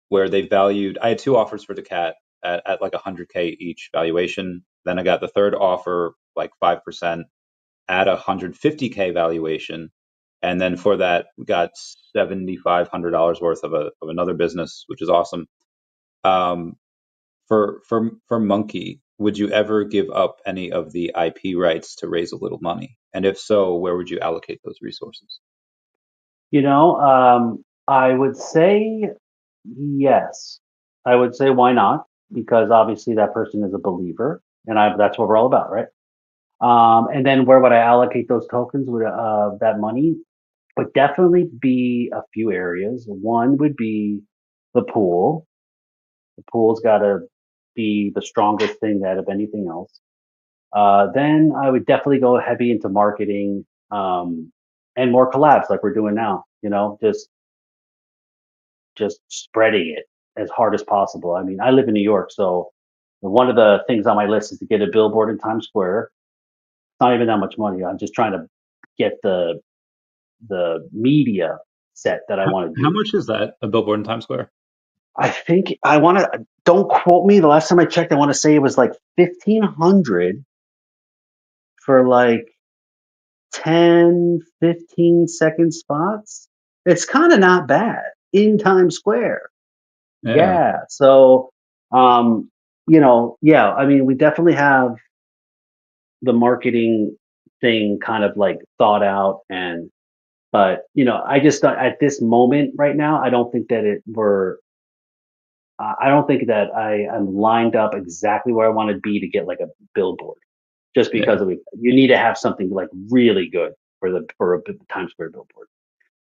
where they valued. I had 2 offers for daCat at like 100K each valuation. Then I got the third offer like 5% at 150K valuation, and then for that we got $7,500 worth of another business, which is awesome. For Monkey, would you ever give up any of the IP rights to raise a little money? And if so, where would you allocate those resources? I would say yes. I would say why not? Because obviously that person is a believer, and that's what we're all about, right? And then where would I allocate those tokens? Would that money would definitely be a few areas. One would be the pool. The pool's got to be the strongest thing out of anything else. Then I would definitely go heavy into marketing and more collabs like we're doing now. Just spreading it as hard as possible. I mean, I live in New York, so one of the things on my list is to get a billboard in Times Square. It's not even that much money. I'm just trying to get the media set that I want to do. How much is that, a billboard in Times Square? I think don't quote me. The last time I checked, I want to say it was like 1,500 for like 10, 15-second spots. It's kind of not bad in Times Square. Yeah. So, yeah, I mean, we definitely have the marketing thing kind of like thought out, but I just at this moment right now, I don't think that I don't think that I am lined up exactly where I want to be to get like a billboard, just because you need to have something like really good for a Times Square billboard.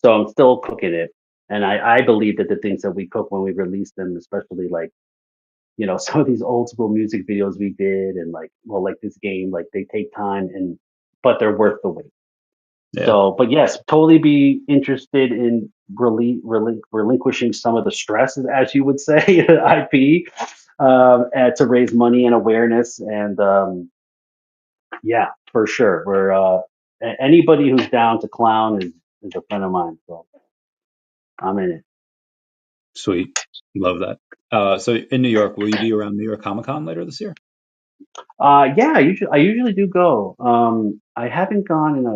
So I'm still cooking it, and I believe that the things that we cook when we release them, especially like some of these old school music videos we did, and like this game, like they take time, but they're worth the wait. Yeah. So, but yes, totally be interested in relinquishing some of the stress, as you would say, IP, to raise money and awareness. And yeah, for sure. Anybody who's down to clown is a friend of mine. So I'm in it. Sweet. Love that. So in New York, will you be around New York Comic Con later this year? Yeah, I usually do go. I haven't gone in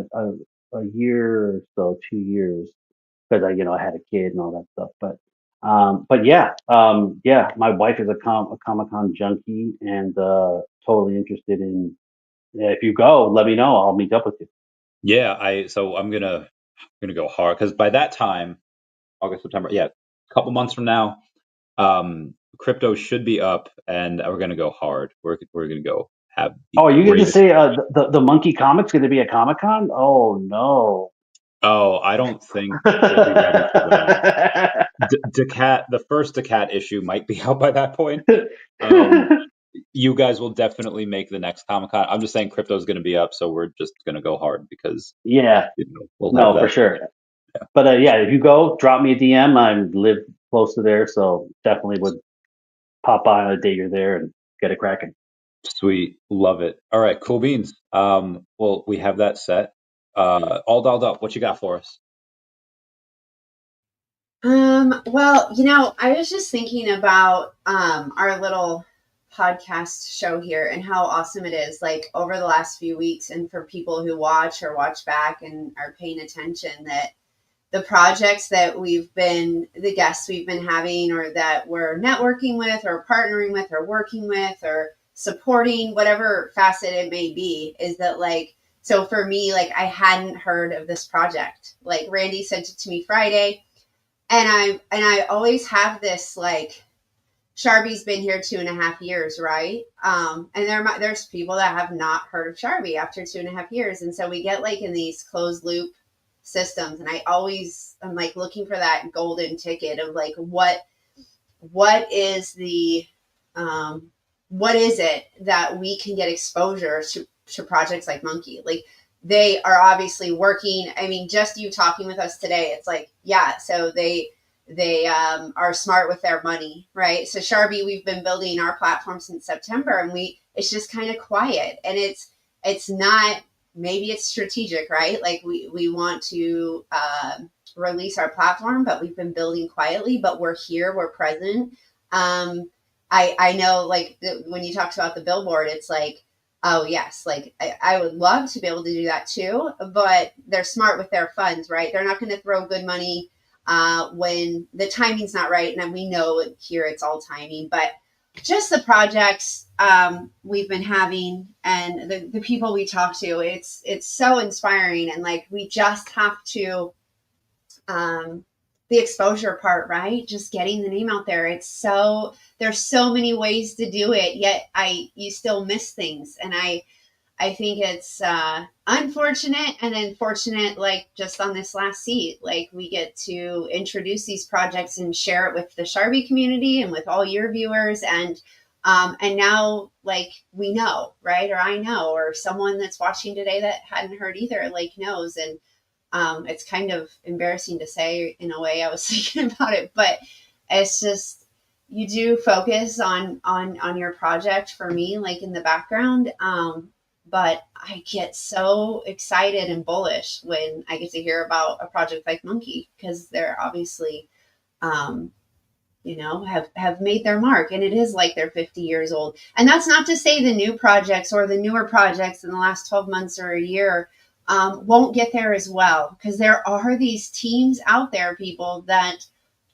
a year or so, 2 years, because I had a kid and all that stuff. But yeah, yeah, my wife is a Comic Con junkie and totally interested in. Yeah, if you go, let me know. I'll meet up with you. Yeah, so I'm gonna go hard because by that time, August, September, yeah, a couple months from now, crypto should be up, and we're gonna go hard. We're gonna go have the Oh, you get to greatest. say the Monkey Comic's going to be at Comic Con? Oh no. Oh, I don't think we'll be ready for that. daCat, the first daCat issue might be out by that point. Um, you guys will definitely make the next Comic Con. I'm just saying crypto's going to be up, so we're just going to go hard because Yeah, we'll have no, for that. sure. Yeah. But yeah, if you go, drop me a DM. I live close to there, so definitely would pop by on a day you're there and get it cracking. Sweet, love it. All right, cool beans. Well, we have that set. All dolled up. What you got for us? Well, I was just thinking about our little podcast show here and how awesome it is, like over the last few weeks, and for people who watch or watch back and are paying attention, that the projects that the guests we've been having, or that we're networking with, or partnering with, or working with, or supporting, whatever facet it may be, is that, like, so for me, like, I hadn't heard of this project. Like, Randy sent it to me Friday, and I always have this, like, SHARBI's been here 2.5 years, right? And there's people that have not heard of SHARBI after 2.5 years, and so we get, like, in these closed loop systems, and I'm like looking for that golden ticket of, like, what is the what is it that we can get exposure to projects like Monkey? Like, they are obviously working. I mean, just you talking with us today, it's like, yeah, so they are smart with their money, right? So SHARBI, we've been building our platform since September, and it's just kind of quiet, and it's not, maybe it's strategic, right? Like, we want to release our platform, but we've been building quietly, but we're here, we're present. I know, like, when you talked about the billboard, it's like, oh yes, like, I would love to be able to do that too, but they're smart with their funds, right? They're not going to throw good money when the timing's not right. And we know here it's all timing, but just the projects we've been having, and the people we talk to, it's so inspiring. And, like, we just have to the exposure part, right? Just getting the name out there. There's so many ways to do it, yet you still miss things. And I think it's unfortunate and then fortunate, like, just on this last seat, like, we get to introduce these projects and share it with the SHARBI community and with all your viewers. And now, like, we know, right? Or I know, or someone that's watching today that hadn't heard either, like, knows. And it's kind of embarrassing to say, in a way. I was thinking about it, but it's just, you do focus on your project, for me, like, in the background. But I get so excited and bullish when I get to hear about a project like Monkey, because they're obviously, have made their mark, and it is like they're 50 years old. And that's not to say the new projects or the newer projects in the last 12 months or a year won't get there as well, because there are these teams out there, people that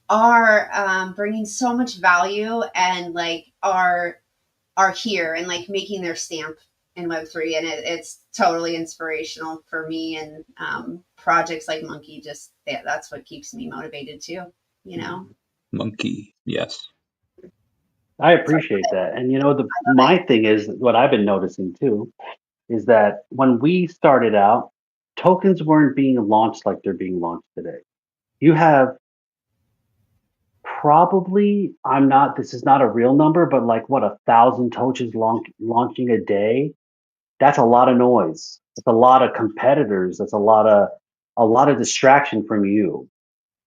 are bringing so much value, and, like, are here and, like, making their stamp in Web3, and it's totally inspirational for me. And projects like Monkey, just that's what keeps me motivated too. You know, Monkey, yes. I so appreciate that. And I love my it. thing is what I've been noticing too is that when we started out, tokens weren't being launched like they're being launched today. You have probably, this is not a real number, but like what, 1,000 tokens launching a day. That's a lot of noise. That's a lot of competitors. That's a lot of distraction from you,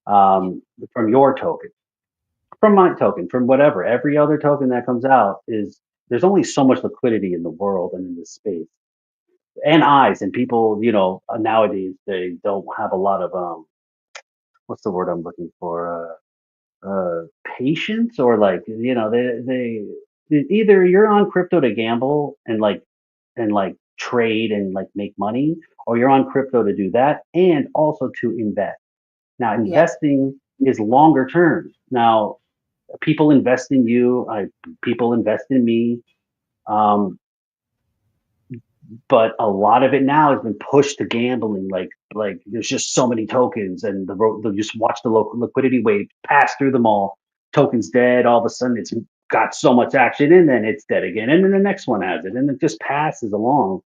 from your token, from my token, from whatever. Every other token that comes out is there's only so much liquidity in the world and in this space, and eyes and people. Nowadays they don't have a lot of what's the word I'm looking for? Patience, or, like, they either you're on crypto to gamble and like trade and like make money, or you're on crypto to do that and also to invest. Now, Yeah. investing is longer term. Now, people invest in you. People invest in me. Um, but a lot of it now has been pushed to gambling. Like there's just so many tokens, and they'll just watch the liquidity wave pass through them all. Tokens dead. All of a sudden, it's got so much action, and then it's dead again, and then the next one has it, and it just passes along.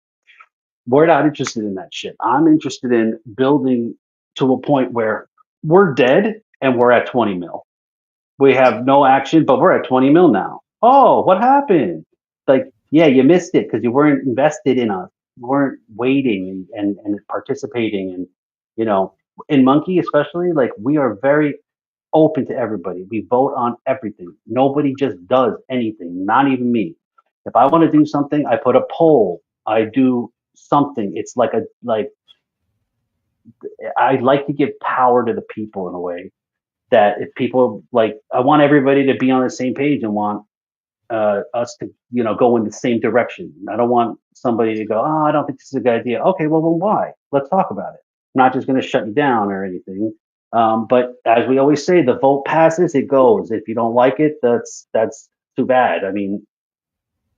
We're not interested in that shit. I'm interested in building to a point where we're dead and we're at 20 mil. We have no action, but we're at 20 mil now. Oh, what happened? Like, yeah, you missed it because you weren't invested in us. You weren't waiting and participating. And, you know, in Monkey, especially, like, we are very open to everybody. We vote on everything. Nobody just does anything, not even me. If I want to do something, I put a poll. I do something. It's like I like to give power to the people in a way that if people like, I want everybody to be on the same page and want us to, go in the same direction. I don't want somebody to go, oh, I don't think this is a good idea. Okay, well, why? Let's talk about it. I'm not just going to shut you down or anything. But as we always say, the vote passes, it goes. If you don't like it, that's too bad. I mean,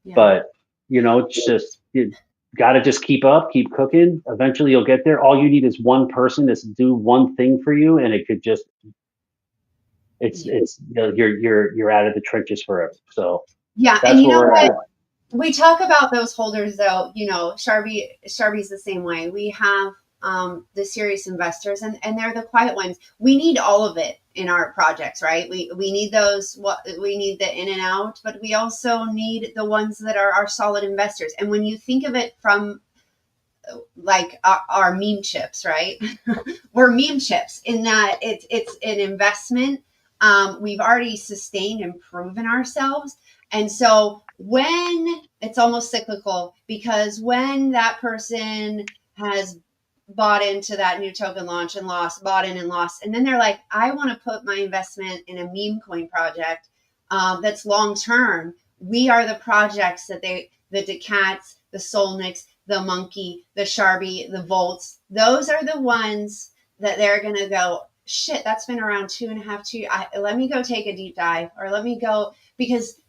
Yeah. but it's just you got to just keep up, keep cooking. Eventually, you'll get there. All you need is one person to do one thing for you, and it could just it's you're out of the trenches forever. So Yeah, and that's you where know we're what? at. We talk about those holders though, Sharbi's the same way. We have the serious investors and they're the quiet ones. We need all of it in our projects, right? We need those, what we need the in and out, but we also need the ones that are our solid investors. And when you think of it from like our meme chips, right? We're meme chips in that it's an investment. We've already sustained and proven ourselves. And so when it's almost cyclical, because when that person has bought into that new token launch and lost, bought in and lost, and then they're like, I want to put my investment in a meme coin project that's long term. We are the projects that the daCats, the Solniks, the Monkey, the SHARBI, the Volts, those are the ones that they're going to go, shit, that's been around 2.5 2. Let me go take a deep dive, or let me go, because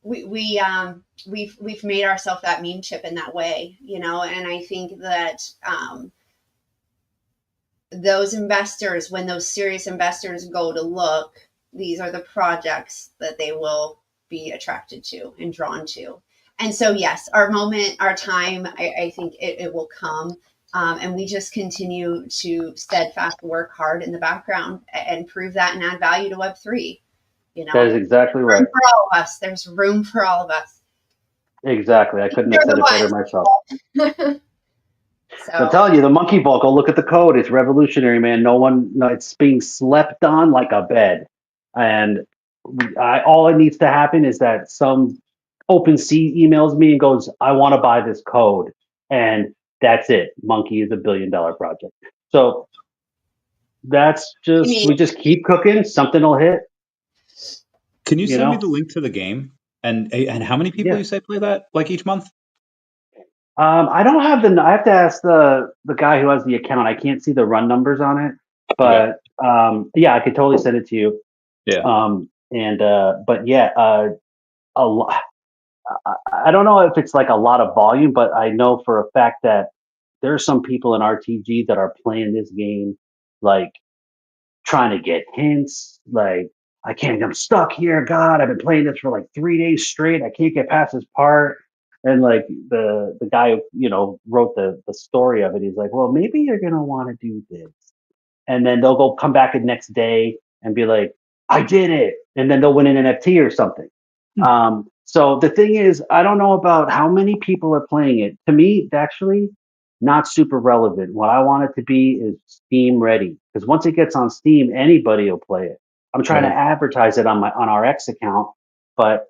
we've made ourselves that meme chip in that way, and I think that those investors, when those serious investors go to look, these are the projects that they will be attracted to and drawn to. And so, yes, our moment, our time, I think it will come. And we just continue to steadfast work hard in the background and prove that and add value to Web3. That is exactly right. Room for all of us. There's room for all of us. Exactly. I couldn't have said it better myself. So I'm telling you, the monkey vault, go look at the code. It's revolutionary, man. No, it's being slept on like a bed. And all it needs to happen is that some OpenSea emails me and goes, I want to buy this code. And that's it. Monkey is $1 billion project. So that's we just keep cooking. Something will hit. Can you send me the link to the game? And how many people you say play that, like, each month? I don't have I have to ask the guy who has the account. I can't see the run numbers on it, but yeah, I could totally send it to you. Yeah. But yeah, a lot. I don't know if it's like a lot of volume, but I know for a fact that there are some people in RTG that are playing this game, like trying to get hints. Like, I'm stuck here. God, I've been playing this for like 3 days straight. I can't get past this part. And like the guy, wrote the story of it. He's like, well, maybe you're going to want to do this. And then they'll go come back the next day and be like, I did it. And then they'll win an NFT or something. So the thing is, I don't know about how many people are playing it. To me, it's actually not super relevant. What I want it to be is Steam ready. Because once it gets on Steam, anybody will play it. I'm trying to advertise it on our X account, but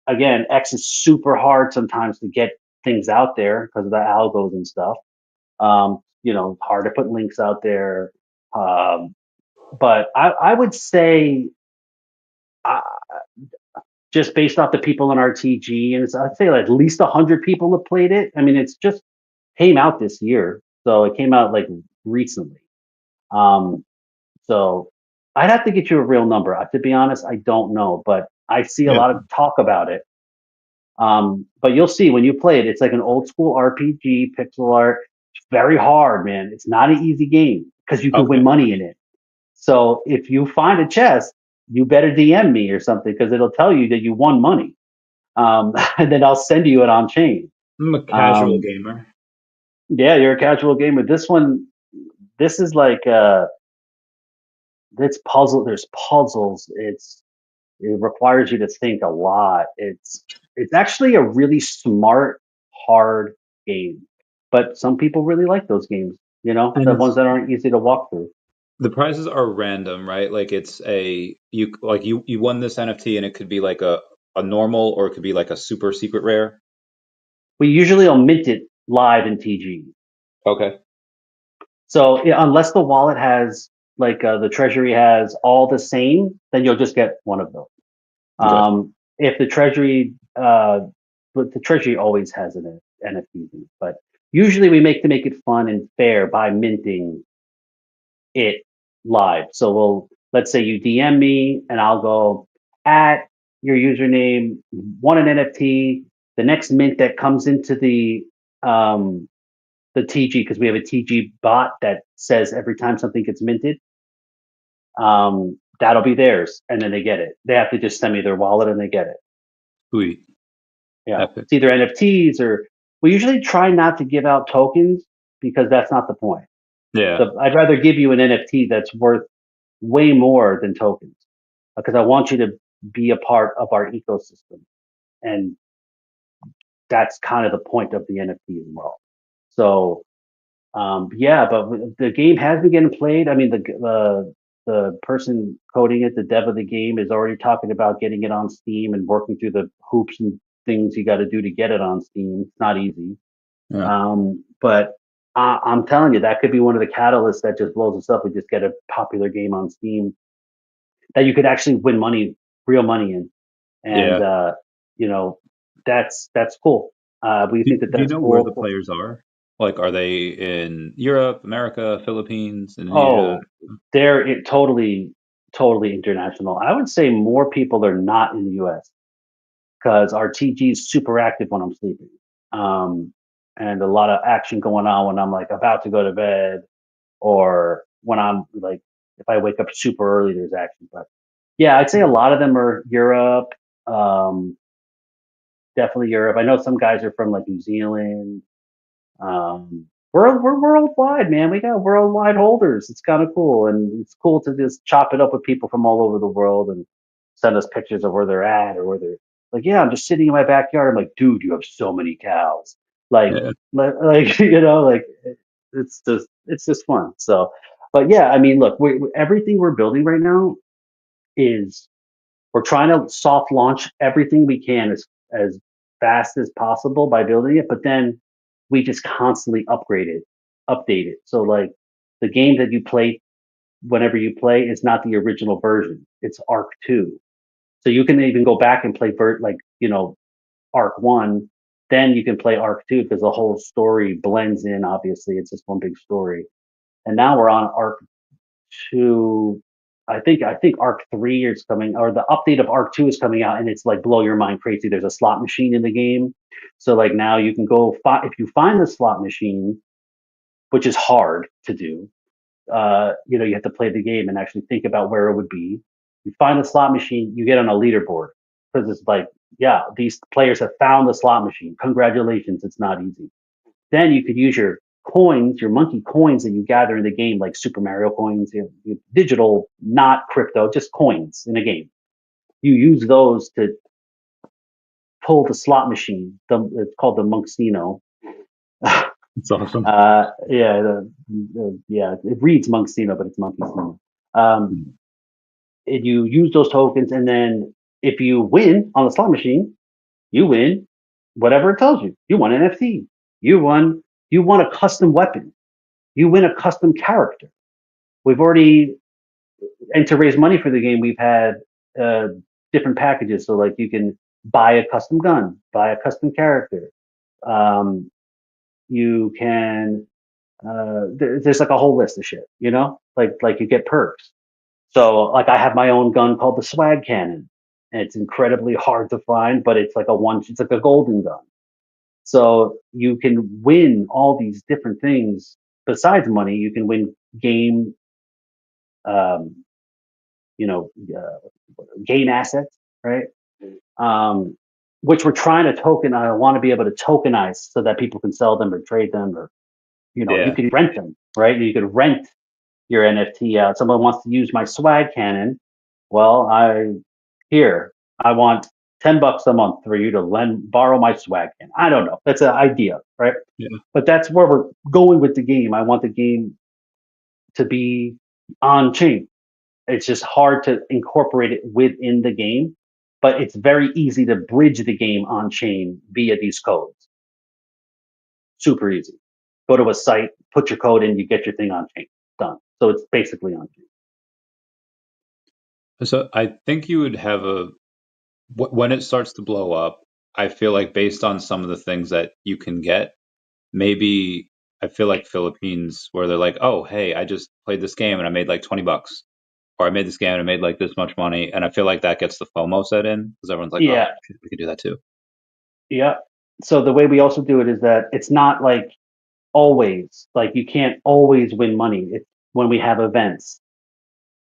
again, X is super hard sometimes to get things out there because of the algos and stuff. Hard to put links out there. But I would say just based off the people in our TG, and I'd say at least 100 people have played it. I mean, it's just came out this year, so it came out like recently. Um, so I'd have to get you a real number. To be honest, I don't know, but I see a Yeah. lot of talk about it. But you'll see when you play it, it's like an old school RPG, pixel art. It's very hard, man. It's not an easy game because you can Okay. win money in it. So if you find a chest, you better DM me or something because it'll tell you that you won money. And then I'll send you it on chain. I'm a casual Um, gamer. yeah, you're a casual gamer. This is like, it's puzzle. There's puzzles. It requires you to think a lot. It's actually a really smart, hard game. But some people really like those games, the And ones that aren't easy to walk through. the prizes are random, right? Like it's you won this NFT and it could be like a normal or it could be like a super secret rare. We usually will mint it live in TG. Okay. So yeah, unless the wallet has like the treasury has all the same, then you'll just get one of those. Okay. If the treasury, but the treasury always has an NFT, but usually we make it fun and fair by minting it live. So let's say you DM me and I'll go at your username, want an NFT. The next mint that comes into the TG, because we have a TG bot that says every time something gets minted, that'll be theirs, and then they get it. They have to just send me their wallet and they get it. Sweet. Yeah, Epic. it's either NFTs or we usually try not to give out tokens because that's not the point. Yeah. So I'd rather give you an NFT that's worth way more than tokens because I want you to be a part of our ecosystem, and that's kind of the point of the NFT as well. So yeah, but the game has been getting played. I mean, the person coding it, the dev of the game, is already talking about getting it on Steam and working through the hoops and things you got to do to get it on Steam. It's not easy. Yeah. But I'm telling you, that could be one of the catalysts that just blows us up. We just get a popular game on Steam that you could actually win money, real money in, and Yeah. that's cool. We think that Do you that's know where the cool. players are? Like, are they in Europe, America, Philippines, Indonesia? Oh, they're totally international. I would say more people are not in the US because our TG is super active when I'm sleeping. And a lot of action going on when I'm like about to go to bed or when I'm like, if I wake up super early, there's action. But yeah, I'd say a lot of them are Europe. Um, Definitely Europe. I know some guys are from like New Zealand. We're worldwide, man. We got worldwide holders. It's kind of cool, and it's cool to just chop it up with people from all over the world and send us pictures of where they're at or where they're like. Yeah, I'm just sitting in my backyard. I'm like, dude, you have so many cows. Like, Yeah. like like it's just fun. So, but yeah, I mean, look, everything we're building right now is we're trying to soft launch everything we can as fast as possible by building it, but then we just constantly update it. So like the game that you play whenever you play is not the original version. It's ARC 2. So you can even go back and play ARC 1, then you can play ARC 2 because the whole story blends in. Obviously, it's just one big story. And now we're on ARC 2. I think ARC 3 is coming, or the update of ARC 2 is coming out, and it's like blow your mind crazy. There's a slot machine in the game, so like now you can go if you find the slot machine, which is hard to do. You have to play the game and actually think about where it would be. You find the slot machine, you get on a leaderboard because it's like, yeah, these players have found the slot machine. Congratulations, it's not easy. Then you could use your coins, your monkey coins that you gather in the game, like Super Mario coins, digital, not crypto, just coins in a game. You use those to pull the slot machine. It's called the Monksino. It's awesome. Yeah, yeah, it reads Monksino, but it's Monkeysino. And you use those tokens, and then if you win on the slot machine, you win whatever it tells you. You won an NFT. You won. You won a custom weapon. You win a custom character. We've already, and to raise money for the game, we've had different packages. So like you can buy a custom gun, buy a custom character. Um, you can there's like a whole list of shit, you know, like you get perks. So like I have my own gun called the swag cannon, and it's incredibly hard to find, but it's like a golden gun. So you can win all these different things besides money. You can win game, um, you know, gain assets, right? Um, which we're trying to token. I want to be able to tokenize so that people can sell them or trade them, or you Yeah. can rent them, right? You could rent your NFT out. Someone wants to use my swag cannon. Well, I want $10 a month for you to borrow my swag cannon. I don't know. That's an idea, right? Yeah. But that's where we're going with the game. I want the game to be on chain. It's just hard to incorporate it within the game, but it's very easy to bridge the game on chain via these codes. Super easy. Go to a site, put your code in, you get your thing on chain. Done. So it's basically on chain. So I think you would have when it starts to blow up, I feel like based on some of the things that you can get, maybe I feel like Philippines where they're like, oh, hey, I just played this game and I made like $20, or I made this game and I made like this much money, and I feel like that gets the FOMO set in because everyone's like, oh, Yeah, we could do that too. yeah. So the way we also do it is that it's not like always, like you can't always win money. It's when we have events,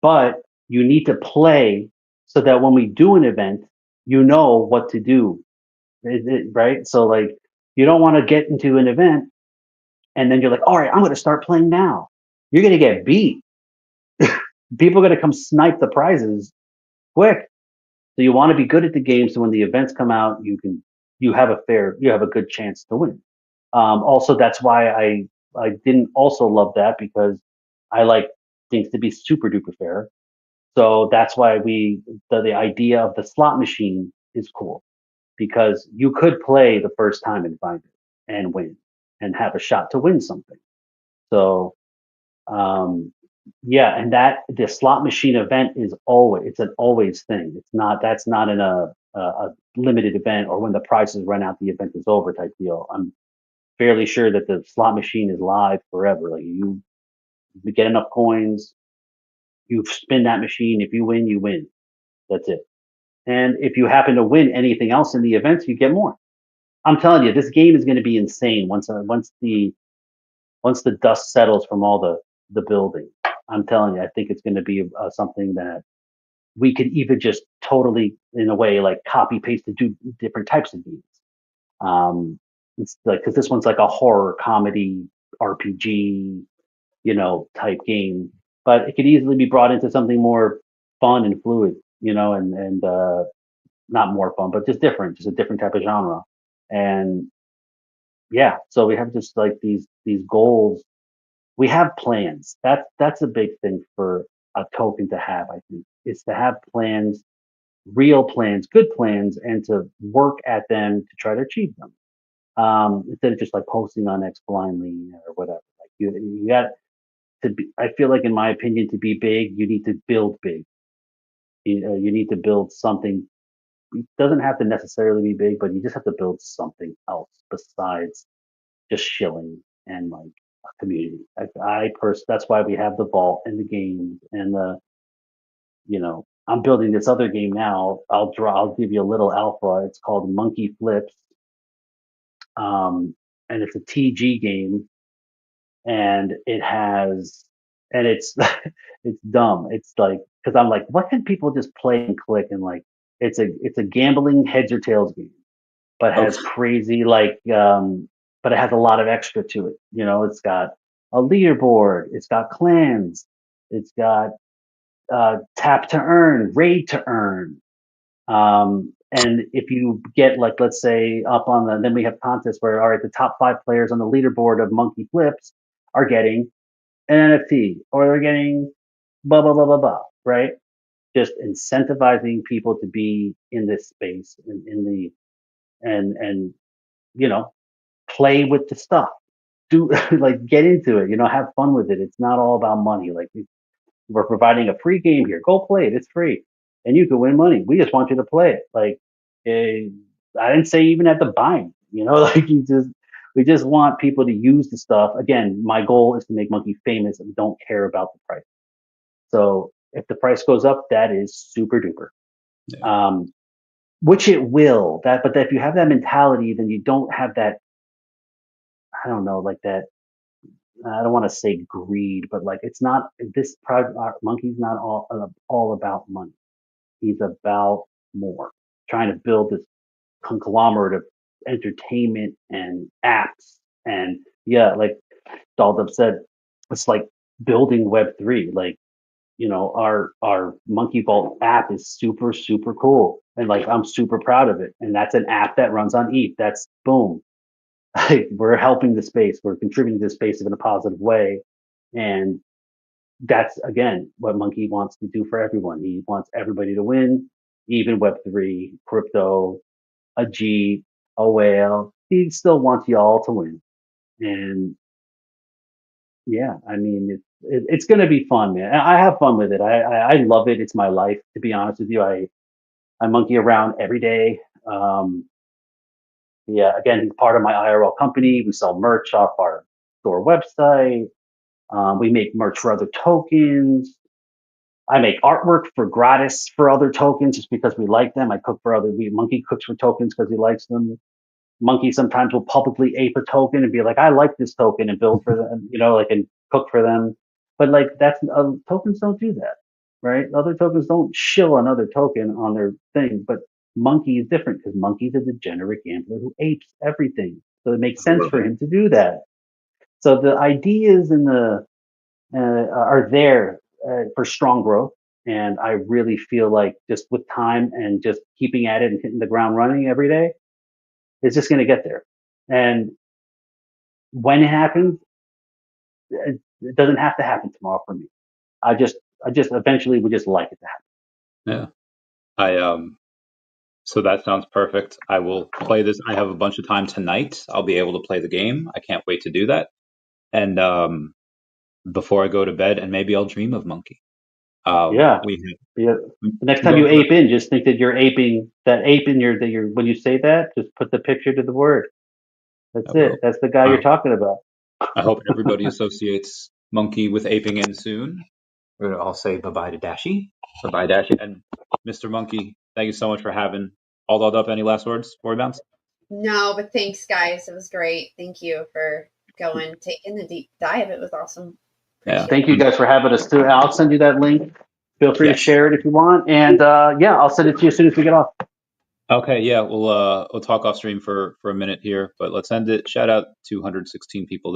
but you need to play so that when we do an event, you know what to do, right? So like you don't want to get into an event and then you're like, all right, I'm going to start playing now. You're going to get beat. People are going to come snipe the prizes quick. So you want to be good at the game. So when the events come out, you have a good chance to win. Also, that's why I didn't also love that because I like things to be super duper fair. So that's why the idea of the slot machine is cool because you could play the first time and find it and win and have a shot to win something. So um, yeah, and that the slot machine event it's an always thing. That's not in a limited event or when the prices run out, the event is over type deal. I'm fairly sure that the slot machine is live forever. Like you get enough coins, you spin that machine. If you win, you win. That's it. And if you happen to win anything else in the events, you get more. I'm telling you, this game is going to be insane once the dust settles from all the building. I'm telling you, I think it's going to be something that we could even just totally, in a way, like copy paste to do different types of games. It's like because this one's like a horror comedy RPG, type game, but it could easily be brought into something more fun and fluid, and not more fun, but just a different type of genre. And yeah, so we have just like these goals. We have plans. That's a big thing for a token to have, I think, is to have plans, real plans, good plans, and to work at them to try to achieve them. Instead of just like posting on X blindly or whatever. Like you got to be. I feel like, in my opinion, to be big, you need to build big. You need to build something. It doesn't have to necessarily be big, but you just have to build something else besides just shilling and like a community. That's why we have the vault and the games and I'm building this other game now. I'll give you a little alpha. It's called Monkey Flips. And it's a TG game and it's it's dumb. It's like, cause I'm like, what can people just play and click and like, it's a gambling heads or tails game, but has Okay. crazy but it has a lot of extra to it. It's got a leaderboard, it's got clans, it's got tap to earn, raid to earn. And if you get like, let's say then we have contests where, all right, the top 5 players on the leaderboard of Monkey Flips are getting an NFT or they're getting blah, blah, blah, blah, blah, right? Just incentivizing people to be in this space and play with the stuff. Do like get into it, have fun with it. It's not all about money. Like we're providing a free game here. Go play it. It's free. and you can win money. We just want you to play it. Like, I didn't say even at the buying, like we just want people to use the stuff. Again, my goal is to make Monkey famous and don't care about the price. So if the price goes up, that is super duper. Yeah. Which it will. But if you have that mentality, then you don't have that, I don't know, like that, I don't want to say greed, but like it's not this project. Monkey's not all about money. He's about more, trying to build this conglomerate of entertainment and apps. And yeah, like Daldub said, it's like building Web3. Like, our Monkey Vault app is super, super cool. And like, I'm super proud of it. And that's an app that runs on ETH. That's boom. We're helping the space. We're contributing to the space in a positive way. And that's, again, what Monkey wants to do for everyone. He wants everybody to win, even Web3, crypto, a G, a whale. He still wants y'all to win. And yeah, I mean, it's going to be fun, man. I have fun with it. I love it. It's my life, to be honest with you. I monkey around every day. Yeah, again, he's part of my IRL company. We sell merch off our store website. We make merch for other tokens. I make artwork for gratis for other tokens just because we like them. I cook for Monkey cooks for tokens because he likes them. Monkey sometimes will publicly ape a token and be like, I like this token, and build for them, and cook for them. But like tokens don't do that, right? Other tokens don't shill another token on their thing, but Monkey is different because Monkey's a degenerate gambler who apes everything. So it makes sense for him to do that. So the ideas and are there for strong growth. And I really feel like just with time and just keeping at it and hitting the ground running every day, it's just going to get there. And when it happens, it doesn't have to happen tomorrow for me. I just eventually would just like it to happen. Yeah. So that sounds perfect. I will play this. I have a bunch of time tonight. I'll be able to play the game. I can't wait to do that. And before I go to bed, and maybe I'll dream of Monkey. Yeah. The next time you ape in, just think that you're aping that ape in your when you say that, just put the picture to the word. That's it. That's the guy you're talking about. I hope everybody associates Monkey with aping in soon. I'll say bye-bye to Dashi. Bye-bye, Dashi. And Mr. Monkey, thank you so much for having all dolled up. Any last words before we bounce? No, but thanks, guys. It was great. Thank you for taking the deep dive. It was awesome. Yeah. Thank you guys for having us too. I'll send you that link. Feel free to share it if you want. And I'll send it to you as soon as we get off. Okay, yeah, we'll talk off stream for a minute here, but let's end it. Shout out to 216 people that